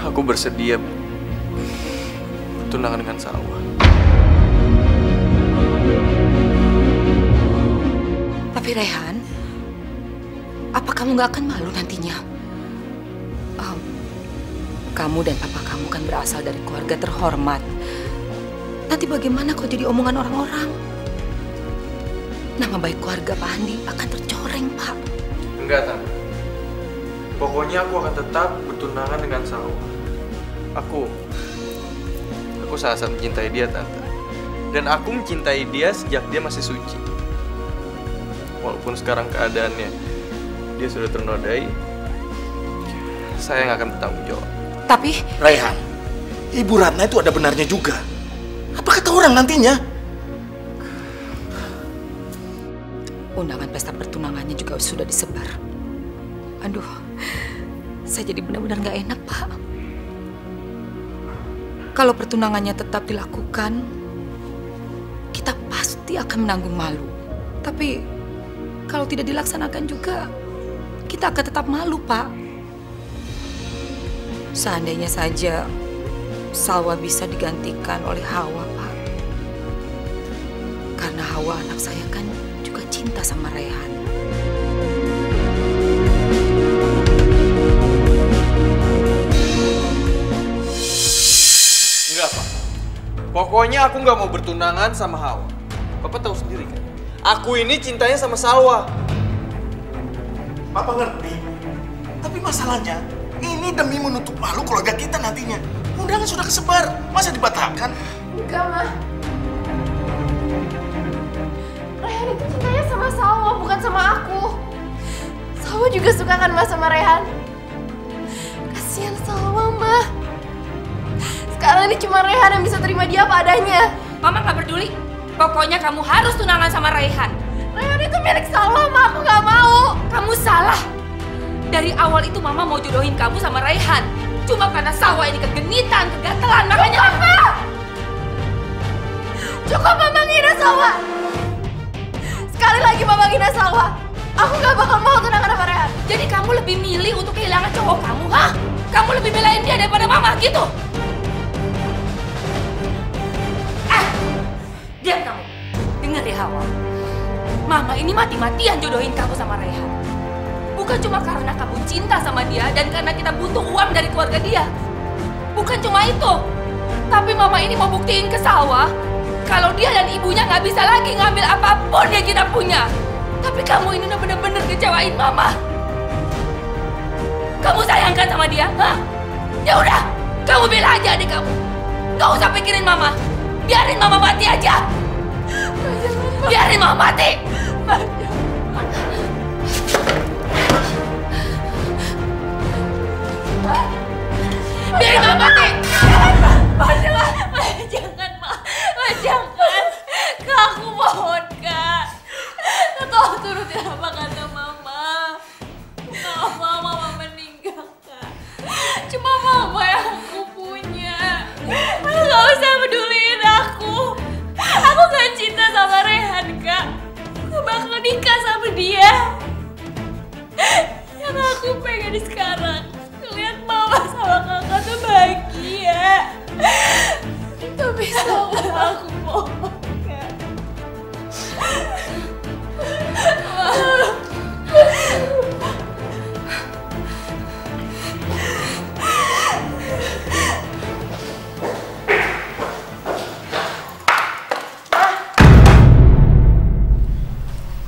aku bersedia bertunangan dengan Salwa. Tapi Rehan, apa kamu gak akan malu nantinya? Kamu dan papa kamu kan berasal dari keluarga terhormat. Nanti bagaimana kalau jadi omongan orang-orang? Nama baik keluarga Pak Andi akan tercoreng, Pak. Enggak, Tante. Pokoknya aku akan tetap bertunangan dengan Salwa. Aku sangat mencintai dia, Tante. Dan aku mencintai dia sejak dia masih suci. Walaupun sekarang keadaannya dia sudah ternodai, saya nggak akan bertanggung jawab. Tapi... Raihan, Ibu Ratna itu ada benarnya juga. Apa kata orang nantinya? Undangan pesta pertunangannya juga sudah disebar. Aduh, saya jadi benar-benar nggak enak, Pak. Kalau pertunangannya tetap dilakukan, kita pasti akan menanggung malu. Tapi kalau tidak dilaksanakan juga, kita akan tetap malu, Pak. Seandainya saja Salwa bisa digantikan oleh Hawa, Pak. Karena Hawa anak saya kan juga cinta sama Raihan. Enggak, Pak. Pokoknya aku nggak mau bertunangan sama Hawa. Bapak tahu sendiri kan? Aku ini cintanya sama Salwa. Papa ngerti. Tapi masalahnya, ini demi menutup malu keluarga kita nantinya. Undangan sudah kesebar, masa dibatalkan? Enggak, Ma. Raihan itu cintanya sama Salwa, bukan sama aku. Salwa juga suka kan, Ma, sama Raihan. Kasihan Salwa, Ma. Sekarang ini cuma Raihan yang bisa terima dia apa adanya. Mama nggak peduli. Pokoknya kamu harus tunangan sama Raihan. Raihan itu milik Salwa, Ma. Aku nggak mau. Kamu salah. Dari awal itu Mama mau jodohin kamu sama Raihan. Cuma karena Salwa ini kegenitan, kegatelan, makanya... Cukup Mama ngina Salwa. Sekali lagi Mama ngina Salwa. Aku nggak bakal mau tunangan sama Raihan. Jadi kamu lebih milih untuk kehilangan cowok kamu, hah? Kamu lebih belain dia daripada Mama, gitu? Diam kamu. Dengar ya, Hawa. Mama ini mati-matian jodohin kamu sama Raihan. Bukan cuma karena kamu cinta sama dia dan karena kita butuh uang dari keluarga dia. Bukan cuma itu. Tapi Mama ini mau buktiin ke Salwa kalau dia dan ibunya nggak bisa lagi ngambil apapun yang kita punya. Tapi kamu ini udah bener-bener kecewain Mama. Kamu sayangkan sama dia, hah? Ya udah, kamu bela aja adik kamu. Gak usah pikirin Mama. Biarin Mama mati aja. Biarin Mama mati. Biarin Mama mati. Jangan, Ma. Jangan. Kak, aku mohon, Kak. Tolong turutin apa kata Mama. Nggak mau Mama meninggal, Kak. Cuma Mama yang aku punya. Nggak usah peduliin aku. Aku gak cinta sama Raihan, Kak. Aku bakal nikah sama dia. Yang aku pengen sekarang lihat Mama sama Kakak tuh bahagia. Tapi sama aku mohon, Kak.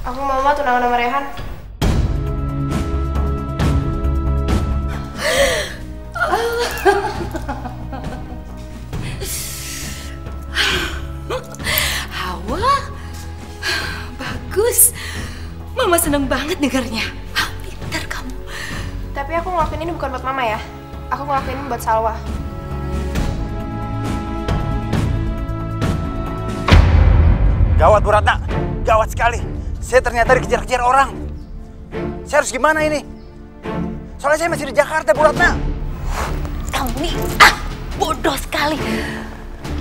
Aku mau Mama tunangan sama Raihan. Hawa, bagus. Mama seneng banget dengarnya. Pintar kamu. Tapi aku ngelakuin ini bukan buat Mama ya. Aku ngelakuin ini buat Salwa. Gawat, Bu Ratna. Gawat sekali. Saya ternyata dikejar-kejar orang. Saya harus gimana ini? Soalnya saya masih di Jakarta, Bu Ratna. Kamu nih, bodoh sekali.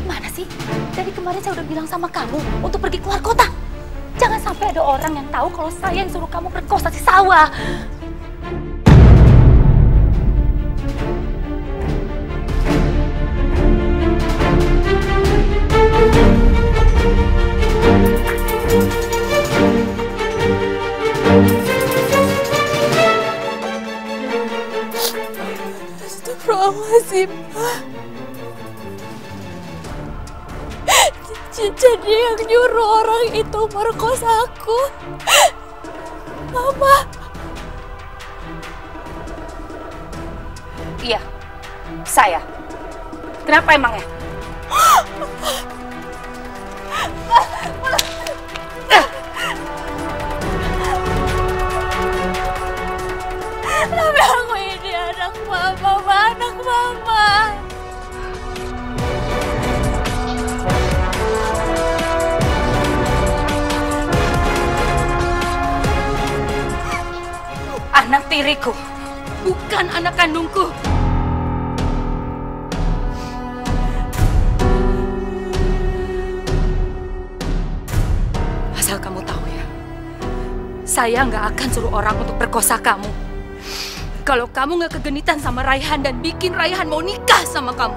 Gimana sih? Dari kemarin saya udah bilang sama kamu untuk pergi keluar kota. Jangan sampai ada orang yang tahu kalau saya yang suruh kamu perkosa si Salwa. Astagfirullahaladzim. Jadi yang nyuruh orang itu merkosa aku. Mama. Iya, saya. Kenapa emangnya? Tapi aku ini anak Mama. anak tiriku, bukan anak kandungku. Asal kamu tahu ya, saya nggak akan suruh orang untuk perkosa kamu. Kalau kamu nggak kegenitan sama Raihan dan bikin Raihan mau nikah sama kamu,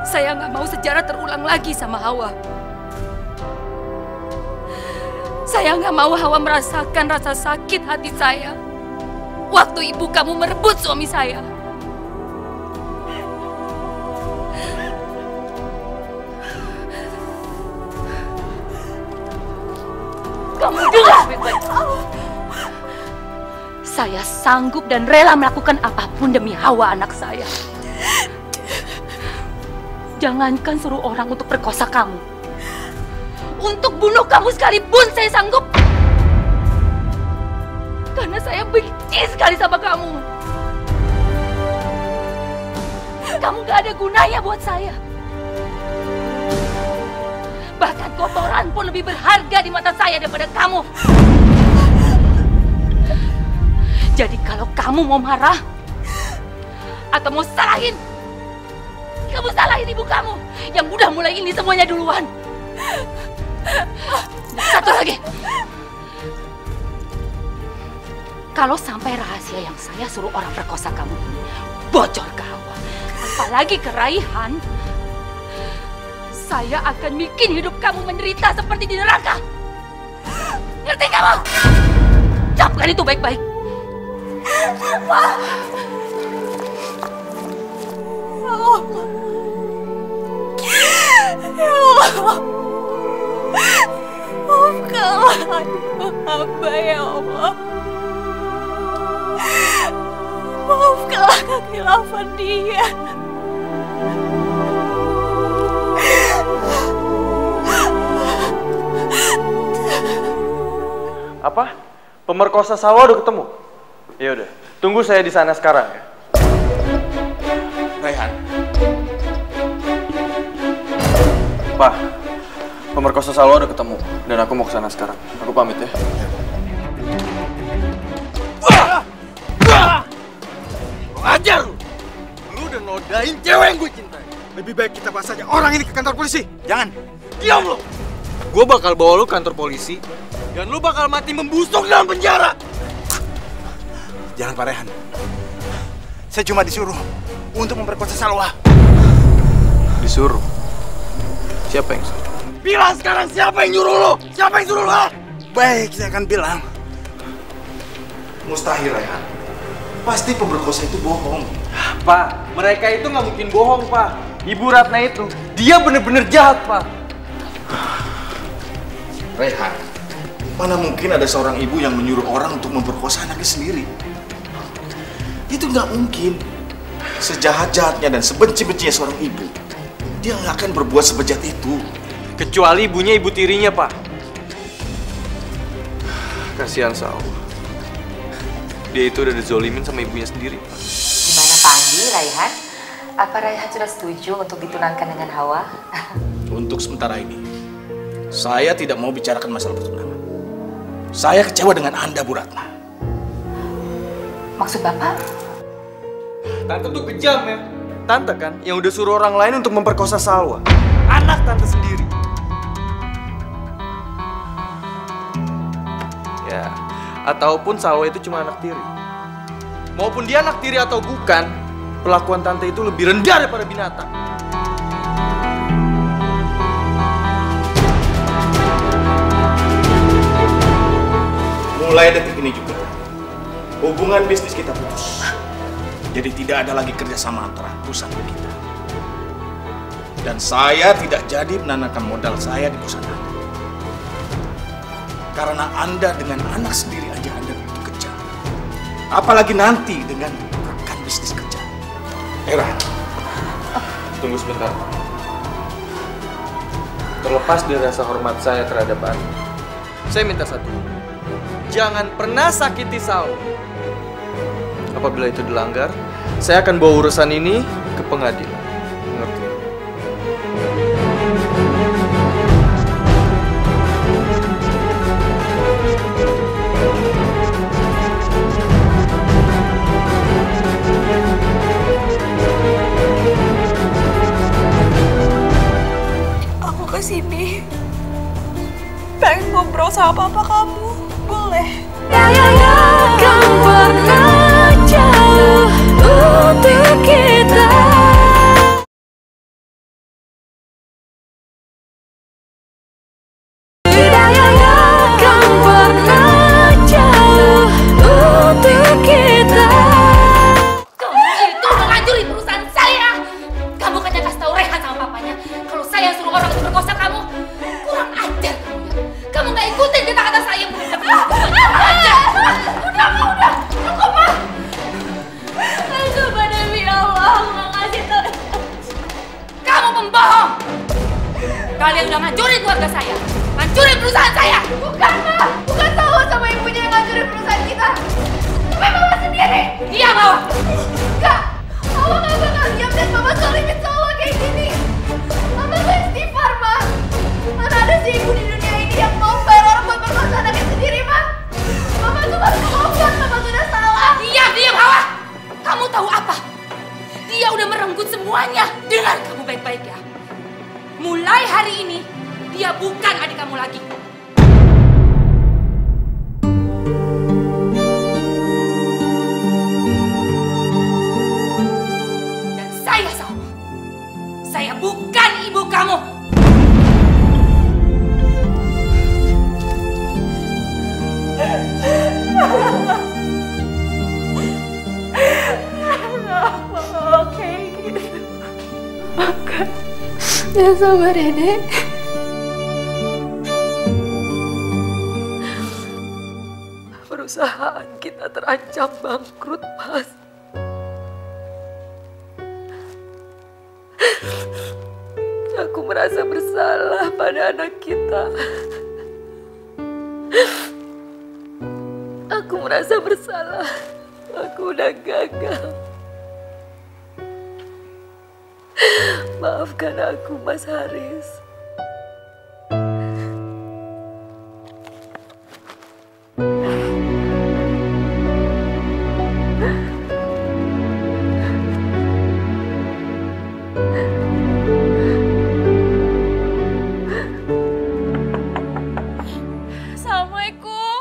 saya nggak mau sejarah terulang lagi sama Hawa. Saya nggak mau Hawa merasakan rasa sakit hati saya waktu ibu kamu merebut suami saya. Kamu dengar baik-baik. Saya sanggup dan rela melakukan apapun demi Hawa anak saya. Jangankan suruh orang untuk perkosa kamu. Untuk bunuh kamu sekalipun saya sanggup. Karena saya benci sekali sama kamu. Kamu gak ada gunanya buat saya. Bahkan kotoran pun lebih berharga di mata saya daripada kamu. Jadi kalau kamu mau marah atau mau salahin, kamu salahin ibu kamu yang udah mulai ini semuanya duluan. Satu lagi. Kalau sampai rahasia yang saya suruh orang perkosa kamu ini bocor ke Hawa, apalagi ke Raihan, saya akan bikin hidup kamu menderita seperti di neraka. Ngerti kamu? Camkan itu baik-baik. Maafkanlah ibu hamba ya Allah. Maafkanlah kekhilafan dia. Apa? Pemerkosa Salwa udah ketemu? Ya udah, tunggu saya di sana sekarang ya. Raihan. Pak, pemerkosa Salwa udah ketemu dan aku mau ke sana sekarang. Aku pamit ya. Ajar lu! Lu udah nodain cewek yang gue cintai. Lebih baik kita bahas aja orang ini ke kantor polisi. Jangan. Diam lu! Gue bakal bawa lu ke kantor polisi dan lu bakal mati membusuk dalam penjara. Jangan Pak Raihan. Saya cuma disuruh untuk memperkosa Salwa. Disuruh? Siapa yang suruh? Bilang sekarang siapa yang nyuruh lu? Siapa yang suruh lu? Baik, saya akan bilang. Mustahil, Raihan. Pasti pemerkosa itu bohong. Pak, mereka itu nggak mungkin bohong, Pak. Ibu Ratna itu, dia bener-bener jahat, Pak. Raihan, mana mungkin ada seorang ibu yang menyuruh orang untuk memperkosa anaknya sendiri? Itu nggak mungkin. Sejahat-jahatnya dan sebenci-bencinya seorang ibu, dia nggak akan berbuat sebejat itu. Kecuali ibunya ibu tirinya, Pak. Kasihan Salwa. Dia itu udah dizolimin sama ibunya sendiri, Pak. Gimana Pak Andi, Raihan? Apa Raihan sudah setuju untuk ditunangkan dengan Hawa? Untuk sementara ini, saya tidak mau bicarakan masalah pertunangan. Saya kecewa dengan Anda, Bu Ratna. Maksud Bapak? Tante tuh kejam ya. Tante kan yang udah suruh orang lain untuk memperkosa Salwa. Anak Tante sendiri. Ya, ataupun Salwa itu cuma anak tiri. Maupun dia anak tiri atau bukan, perlakuan Tante itu lebih rendah daripada binatang. Mulai detik ini juga, hubungan bisnis kita putus. Jadi tidak ada lagi kerjasama antara perusahaan kita. Dan saya tidak jadi menanamkan modal saya di perusahaan Anda. Karena Anda dengan anak sendiri aja Anda begitu kejam. Apalagi nanti dengan rekan bisnis kerja. Era, Tunggu sebentar. Terlepas dari rasa hormat saya terhadap Anda, saya minta satu. Jangan pernah sakiti Salwa. Apabila itu dilanggar, saya akan bawa urusan ini ke pengadilan. Mengerti? sudah ngancurin keluarga saya, ngancurin perusahaan saya. Bukan, Ma. Bukan Salwa sama ibunya yang ngancurin perusahaan kita. Tapi Mama sendiri. Iya, Mama. Enggak. Mama gak bakal diam dan Mama zalimin Salwa kayak gini. Mama gak istighfar, Ma. Mana ada sih ibu di dunia ini yang mau bayar orang buat berkuasa anaknya sendiri, Ma? Mama tuh baru ngomong, Mama sudah salah. Diam, Hawa. Kamu tahu apa? Dia udah merenggut semuanya. Dengar kamu baik-baik ya. Mulai hari ini, dia bukan adik kamu lagi. Dan saya Salwa. Saya bukan ibu kamu. Oke, gitu. Makan. Ya sabar ya, Dek. Perusahaan kita terancam bangkrut, Mas. Aku merasa bersalah pada anak kita. Aku merasa bersalah. Aku udah gagal. Maafkan aku, Mas Haris. Assalamualaikum.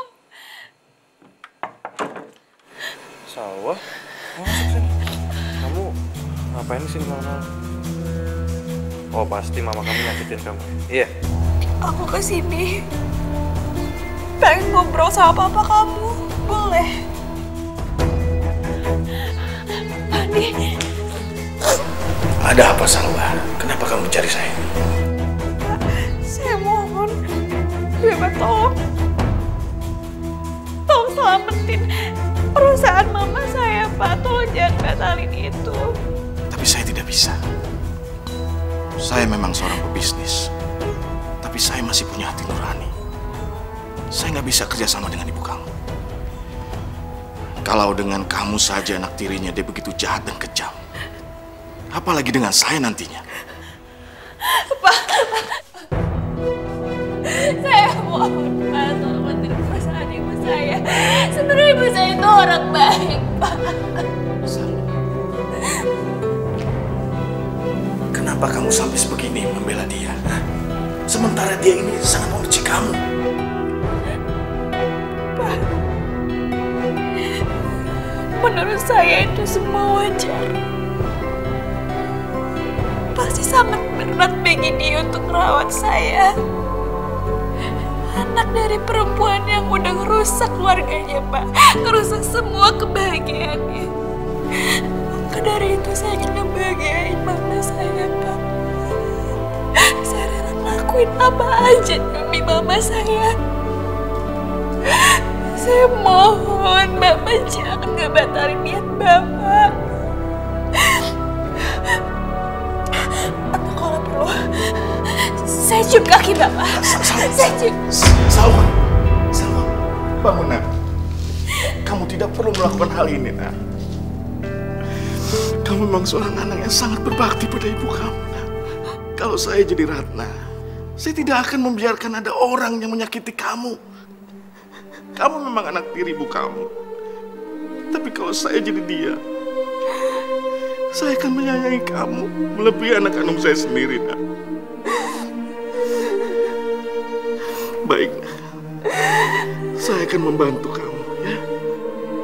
Salwa? Masuk sini. Kamu ngapain sini malam-malam? Oh, pasti mama kamu nyakitin kamu. Iya. Aku kesini pengen ngobrol sama papa kamu. Boleh? Pandi. Ada apa, Salwa? Kenapa kamu mencari saya? Saya mohon, Beba tolong selamatin perusahaan mama saya, Pak. Tolong jangan batalin itu. Tapi saya tidak bisa. Saya memang seorang pebisnis, tapi saya masih punya hati nurani. Saya nggak bisa kerjasama dengan ibu kamu. Kalau dengan kamu saja anak tirinya dia begitu jahat dan kejam, apalagi dengan saya nantinya. Pak, saya mohon, Pak, selamatin perusahaan ibu saya. Sebenarnya ibu saya itu orang baik, Pak. Kenapa kamu sampai sebegini membela dia? Sementara dia ini sangat membenci kamu. Pak, menurut saya itu semua wajar. Pasti sangat berat bagi dia untuk merawat saya. Anak dari perempuan yang udah ngerusak keluarganya, Pak. Ngerusak semua kebahagiaannya. Maka dari itu saya ingin ngebahagiain mama saya, Pak. Saya rela ngelakuin apa aja demi mama saya. Saya mohon Bapak jangan ngebatalin niat Bapak. Atau kalau perlu, saya cium kaki Bapak. Saya cium. Salwa, bangun, Nak. Kamu tidak perlu melakukan hal ini, Nak. Kamu memang seorang anak yang sangat berbakti pada ibu kamu, Nak. Kalau saya jadi Ratna, saya tidak akan membiarkan ada orang yang menyakiti kamu. Kamu memang anak tiri ibu kamu. Tapi kalau saya jadi dia, saya akan menyayangi kamu melebihi anak kandung saya sendiri, Nak. Baik, Nak. Saya akan membantu kamu, ya.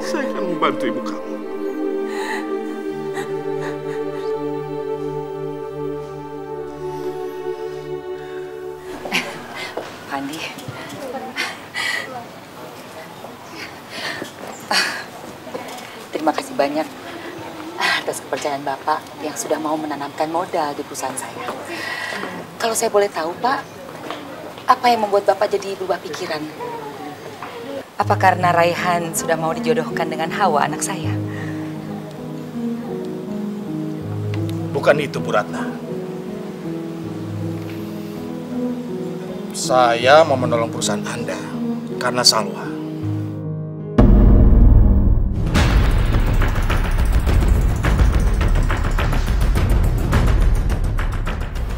Saya akan membantu ibu kamu. Pandi. Terima kasih banyak atas kepercayaan Bapak yang sudah mau menanamkan modal di perusahaan saya. Kalau saya boleh tahu, Pak, apa yang membuat Bapak jadi berubah pikiran? Apa karena Raihan sudah mau dijodohkan dengan Hawa, anak saya? Bukan itu, Bu Ratna. Saya mau menolong perusahaan Anda karena Salwa.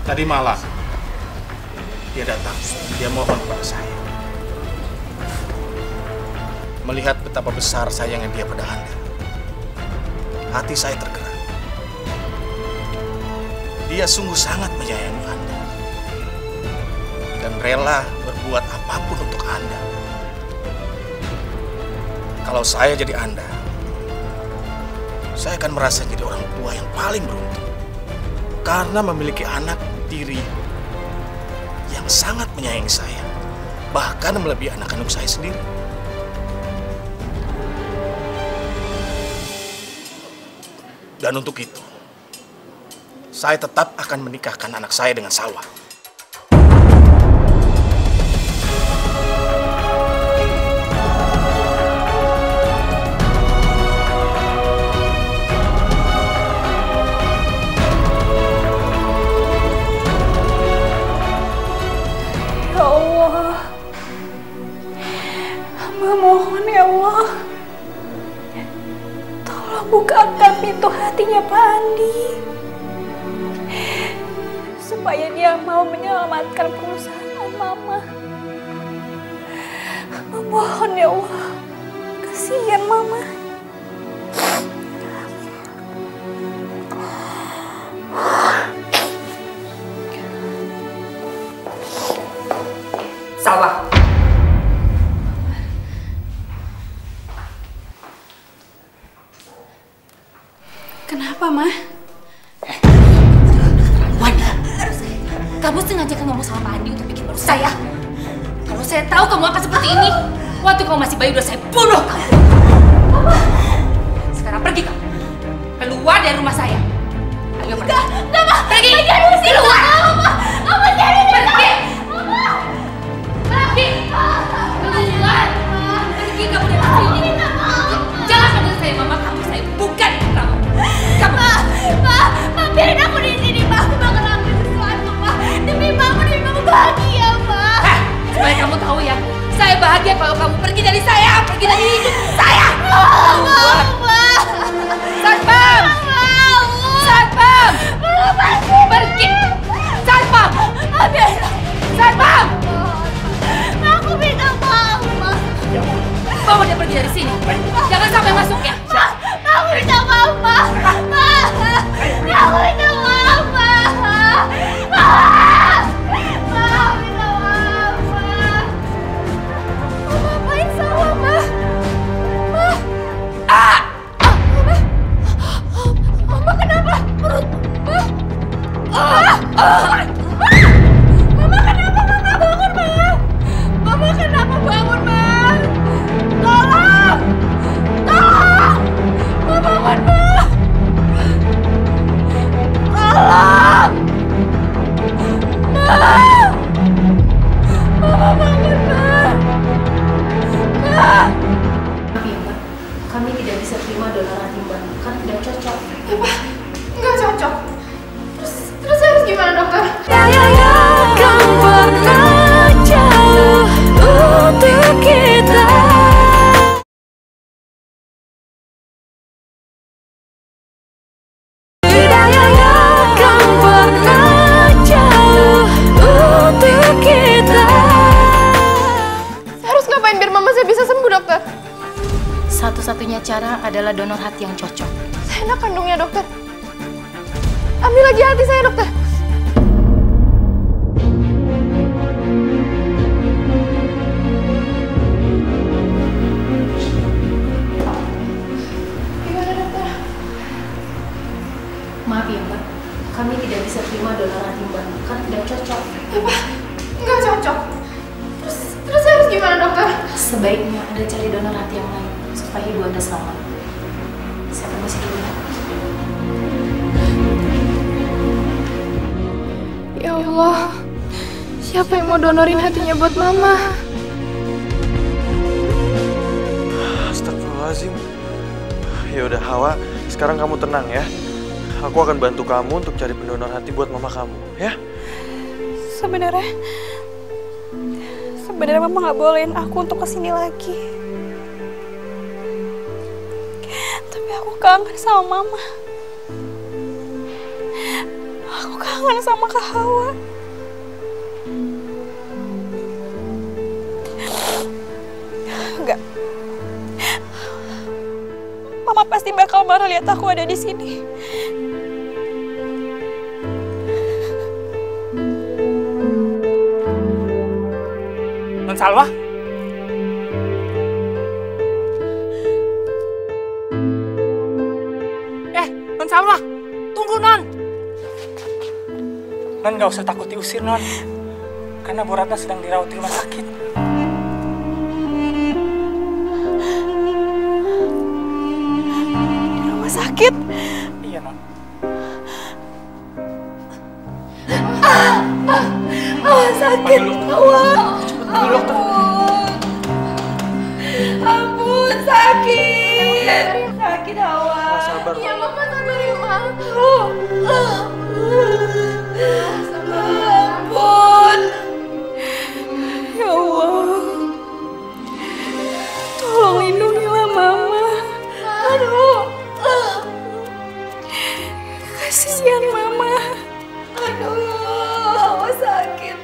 Tadi malam dia datang, dia mohon kepada saya. Melihat betapa besar sayangnya dia pada Anda, hati saya tergerak. Dia sungguh sangat menyayangi Anda dan rela berbuat apapun untuk Anda. Kalau saya jadi Anda, saya akan merasa jadi orang tua yang paling beruntung karena memiliki anak tiri yang sangat menyayangi saya, bahkan melebihi anak kandung saya sendiri. Dan untuk itu, saya tetap akan menikahkan anak saya dengan Salwa. Ya Allah, hamba mohon ya Allah, tolong bukakan pintu hatinya Pak Andi, supaya dia mau menyelamatkan perusahaan Mama. Hamba mohon ya Allah, kasihan Mama. Salwa. Kenapa, Ma? Wanda, kamu sengaja kan ngomong sama Pak Andi untuk bikin malu saya. Kalau saya tahu kamu akan seperti ini, waktu kamu masih bayi udah saya bunuh kamu. Sekarang pergi kamu, keluar dari rumah saya. Ayo pergi. Enggak, Ma. Pergi. Keluar. Mama jangan pergi. Pergi. Keluar. Pergi kamu dari sini. Jangan panggil saya Mama kamu, saya bukan ibu kamu. Ma, biarin aku di sini, Ma. Aku bakal ambil sesuatu, Ma. Demi Mama bahagia, Ma. Supaya kamu tahu ya, saya bahagia kalau kamu pergi dari saya, pergi dari hidup saya. Keluar. Satpam. Satpam. Pergi. Satpam. Satpam. Aku minta maaf, Ma. Bawa dia pergi dari sini. Jangan sampai masuk ya. Aku minta maaf, Ma. Aku minta maaf, Ma. Aku minta maaf, Ma. Mama ngapain salah, Ma? Mama kenapa? Perut, Ma? Mama kenapa? Mama bangun, Ma. Mama kenapa bangun, Ma? Tolong! Tolong! Ma bangun, Ma. Tolong! Ma! Mama bangun, Ma. Ma! Maaf ya, Mbak. Kami tidak bisa terima donor hati Mbak. Kan tidak cocok. Apa? Nggak cocok? Terus harus gimana, dokter? Kan pernah jauh untuk kita. Kan pernah jauh untuk kita. Saya harus ngapain biar mama saya bisa sembuh, dokter? Satu-satunya cara adalah donor hati yang cocok. Saya anak kandungnya, dokter. Ambil lagi hati saya, dokter. Gimana, dokter? Maaf ya, Mbak. Kami tidak bisa terima donor hati Mbak. Kan tidak cocok. Apa? Nggak cocok? Terus saya harus gimana, dokter? Sebaiknya Anda cari donor hati yang lain supaya ibu Anda selamat. Saya permisi dulu ya. Ya Allah, siapa yang mau donorin hatinya buat mama? Astagfirullahaladzim. Ya udah Hawa, sekarang kamu tenang ya. Aku akan bantu kamu untuk cari pendonor hati buat mama kamu, ya? Sebenarnya sebenarnya Mama nggak bolehin aku untuk kesini lagi. Tapi aku kangen sama Mama. Aku kangen sama Kak Hawa. Enggak. Mama pasti bakal marah lihat aku ada di sini. Non Salwa? Non Salwa, tunggu Non. Non gak usah takut diusir Non, karena Bu Ratna sedang dirawat di rumah sakit. Di rumah sakit? Iya Non. Sakit. Ampun, sakit. Sakit Hawa. Sabar. Iya Mama, sabar ya Ma. Ampun. Ya Allah. Tolong lindungilah Mama. Aduh. Kasihan Mama. Aduh, Hawa sakit.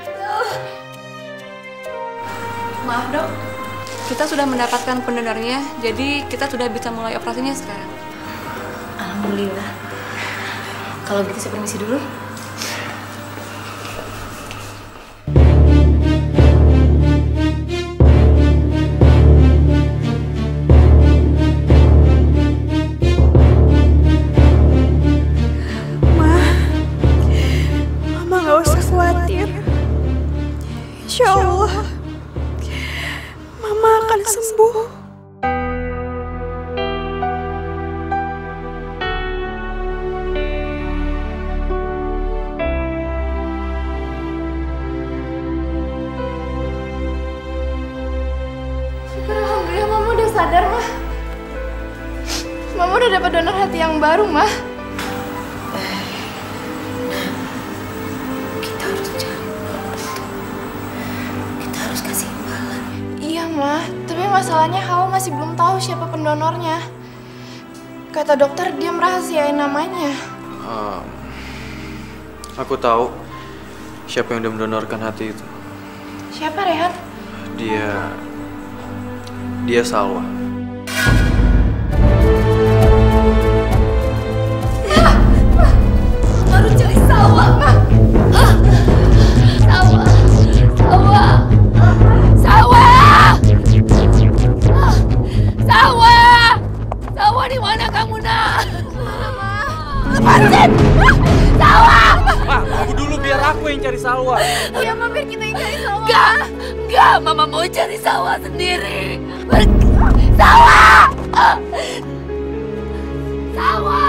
Maaf dok, kita sudah mendapatkan pendonornya, jadi kita sudah bisa mulai operasinya sekarang. Alhamdulillah. Kalau gitu saya permisi dulu. Mama nggak usah khawatir. Insya Allah, Mama akan sembuh. Alhamdulillah Mama udah sadar, Ma. Mama udah dapat donor hati yang baru, Ma. Kita harus cari donor itu. Kita harus kasih imbalan. Iya, Ma. Tapi masalahnya Hawa masih belum tahu siapa pendonornya. Kata dokter dia merahasiain namanya. Aku tahu siapa yang udah mendonorkan hati itu. Siapa, Rehan? Dia Salwa. Harus cari Salwa, Ma. Salwa. Salwa di mana kamu, Nak? Lepasin! Salwa! Ma, tunggu dulu biar aku yang cari Salwa. Iya, Ma, biar kita yang cari Salwa. Enggak, Mama mau cari Salwa sendiri. Salwa! Salwa!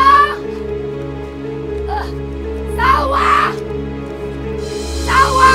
Salwa! Salwa!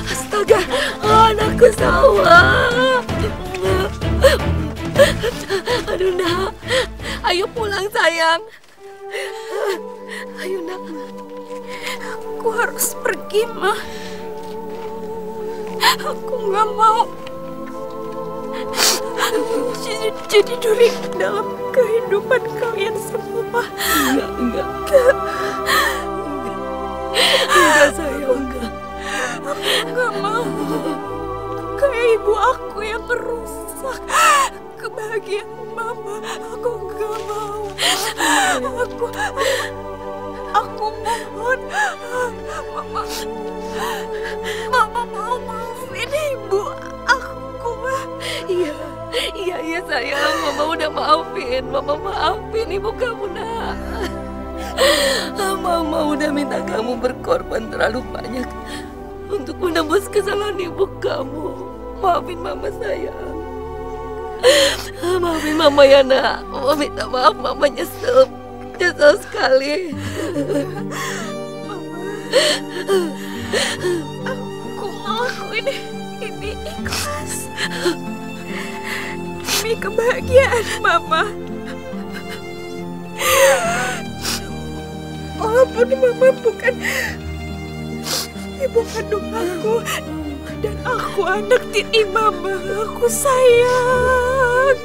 Astaga, anakku Salwa. Aduh, Nak. Ayo pulang, sayang. Ayo, Nak. Aku harus pergi, Ma. Aku nggak mau jadi duri dalam kehidupan kalian semua. Enggak, sayang, enggak. Aku nggak mau kayak ibu aku yang merusak kebahagiaan Mama. Aku nggak mau. Aku mohon, Mama mau maafin ibu aku. Iya sayang, Mama udah maafin. Mama maafin ibu kamu, Nak. Mama udah minta kamu berkorban terlalu banyak untuk menebus kesalahan ibu kamu. Maafin Mama sayang. Maafin Mama ya nak. Mama minta maaf, Mama nyesel. Nyesel sekali. Aku ngelakuin ini ikhlas demi kebahagiaan Mama. Walaupun Mama bukan ibu kandung aku, dan aku anak tiri Mama. Aku sayang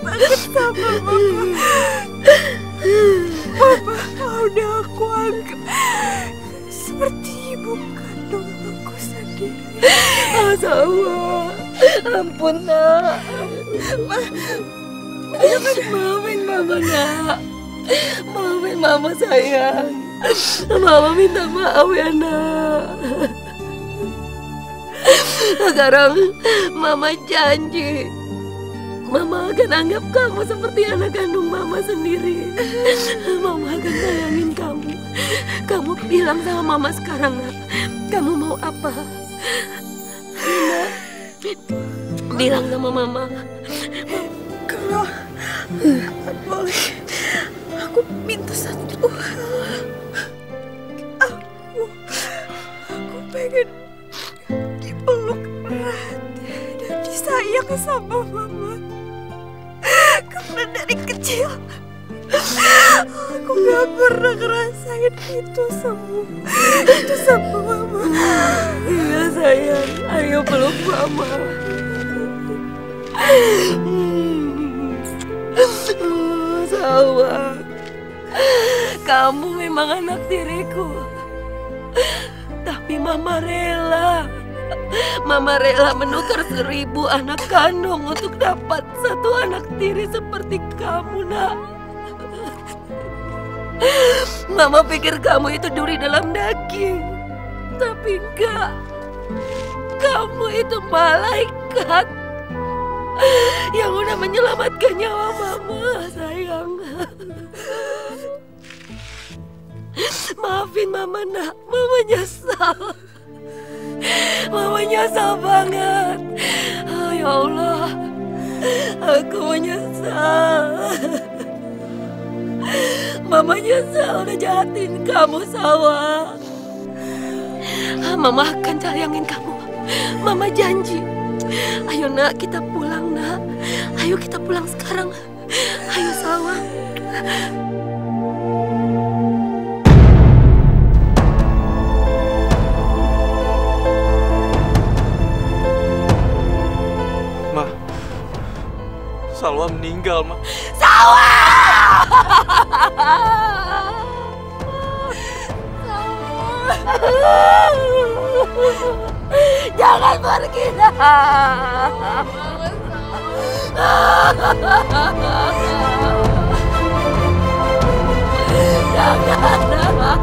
banget sama Mama. Mama udah aku anggap seperti ibu kandung aku sendiri. Salwa, ampun nak. Maafin Mama nak. Maafin Mama sayang. Mama minta maaf ya nak. Sekarang Mama janji Mama akan anggap kamu seperti anak kandung Mama sendiri. Mama akan sayangin kamu. Kamu bilang sama Mama sekarang nak, kamu mau apa? Nak, bilang sama Mama. Kalau boleh, aku minta satu hal. Aku pengen dipeluk erat dan disayang sama Mama. Karena dari kecil aku gak pernah ngerasain itu sama Mama. Iya sayang, ayo peluk Mama. Salwa, kamu memang anak tiriku. Tapi Mama rela. Mama rela menukar 1000 anak kandung untuk dapat satu anak tiri seperti kamu, nak. Mama pikir kamu itu duri dalam daging. Tapi enggak. Kamu itu malaikat yang udah menyelamatkan nyawa Mama, sayang. Maafin Mama nak, Mama nyesal. Mama nyesal banget. Oh, ya Allah, aku menyesal. Mama nyesal udah jahatin kamu, Salwa. Mama akan sayangin kamu. Mama janji. Ayo nak, kita pulang nak. Ayo kita pulang sekarang. Ayo Salwa. Ma, Salwa meninggal, Ma. Salwa! Jangan pergi nak. Jangan nak.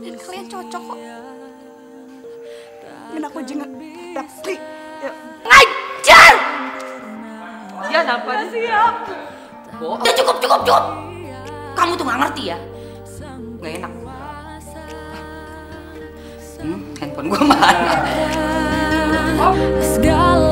Dan kalian cocok kok. Dan aku juga tapi ngajar. Ya nampak siap. Udah cukup. Kamu tuh nggak ngerti ya? Nggak enak. Handphone gue mana? segala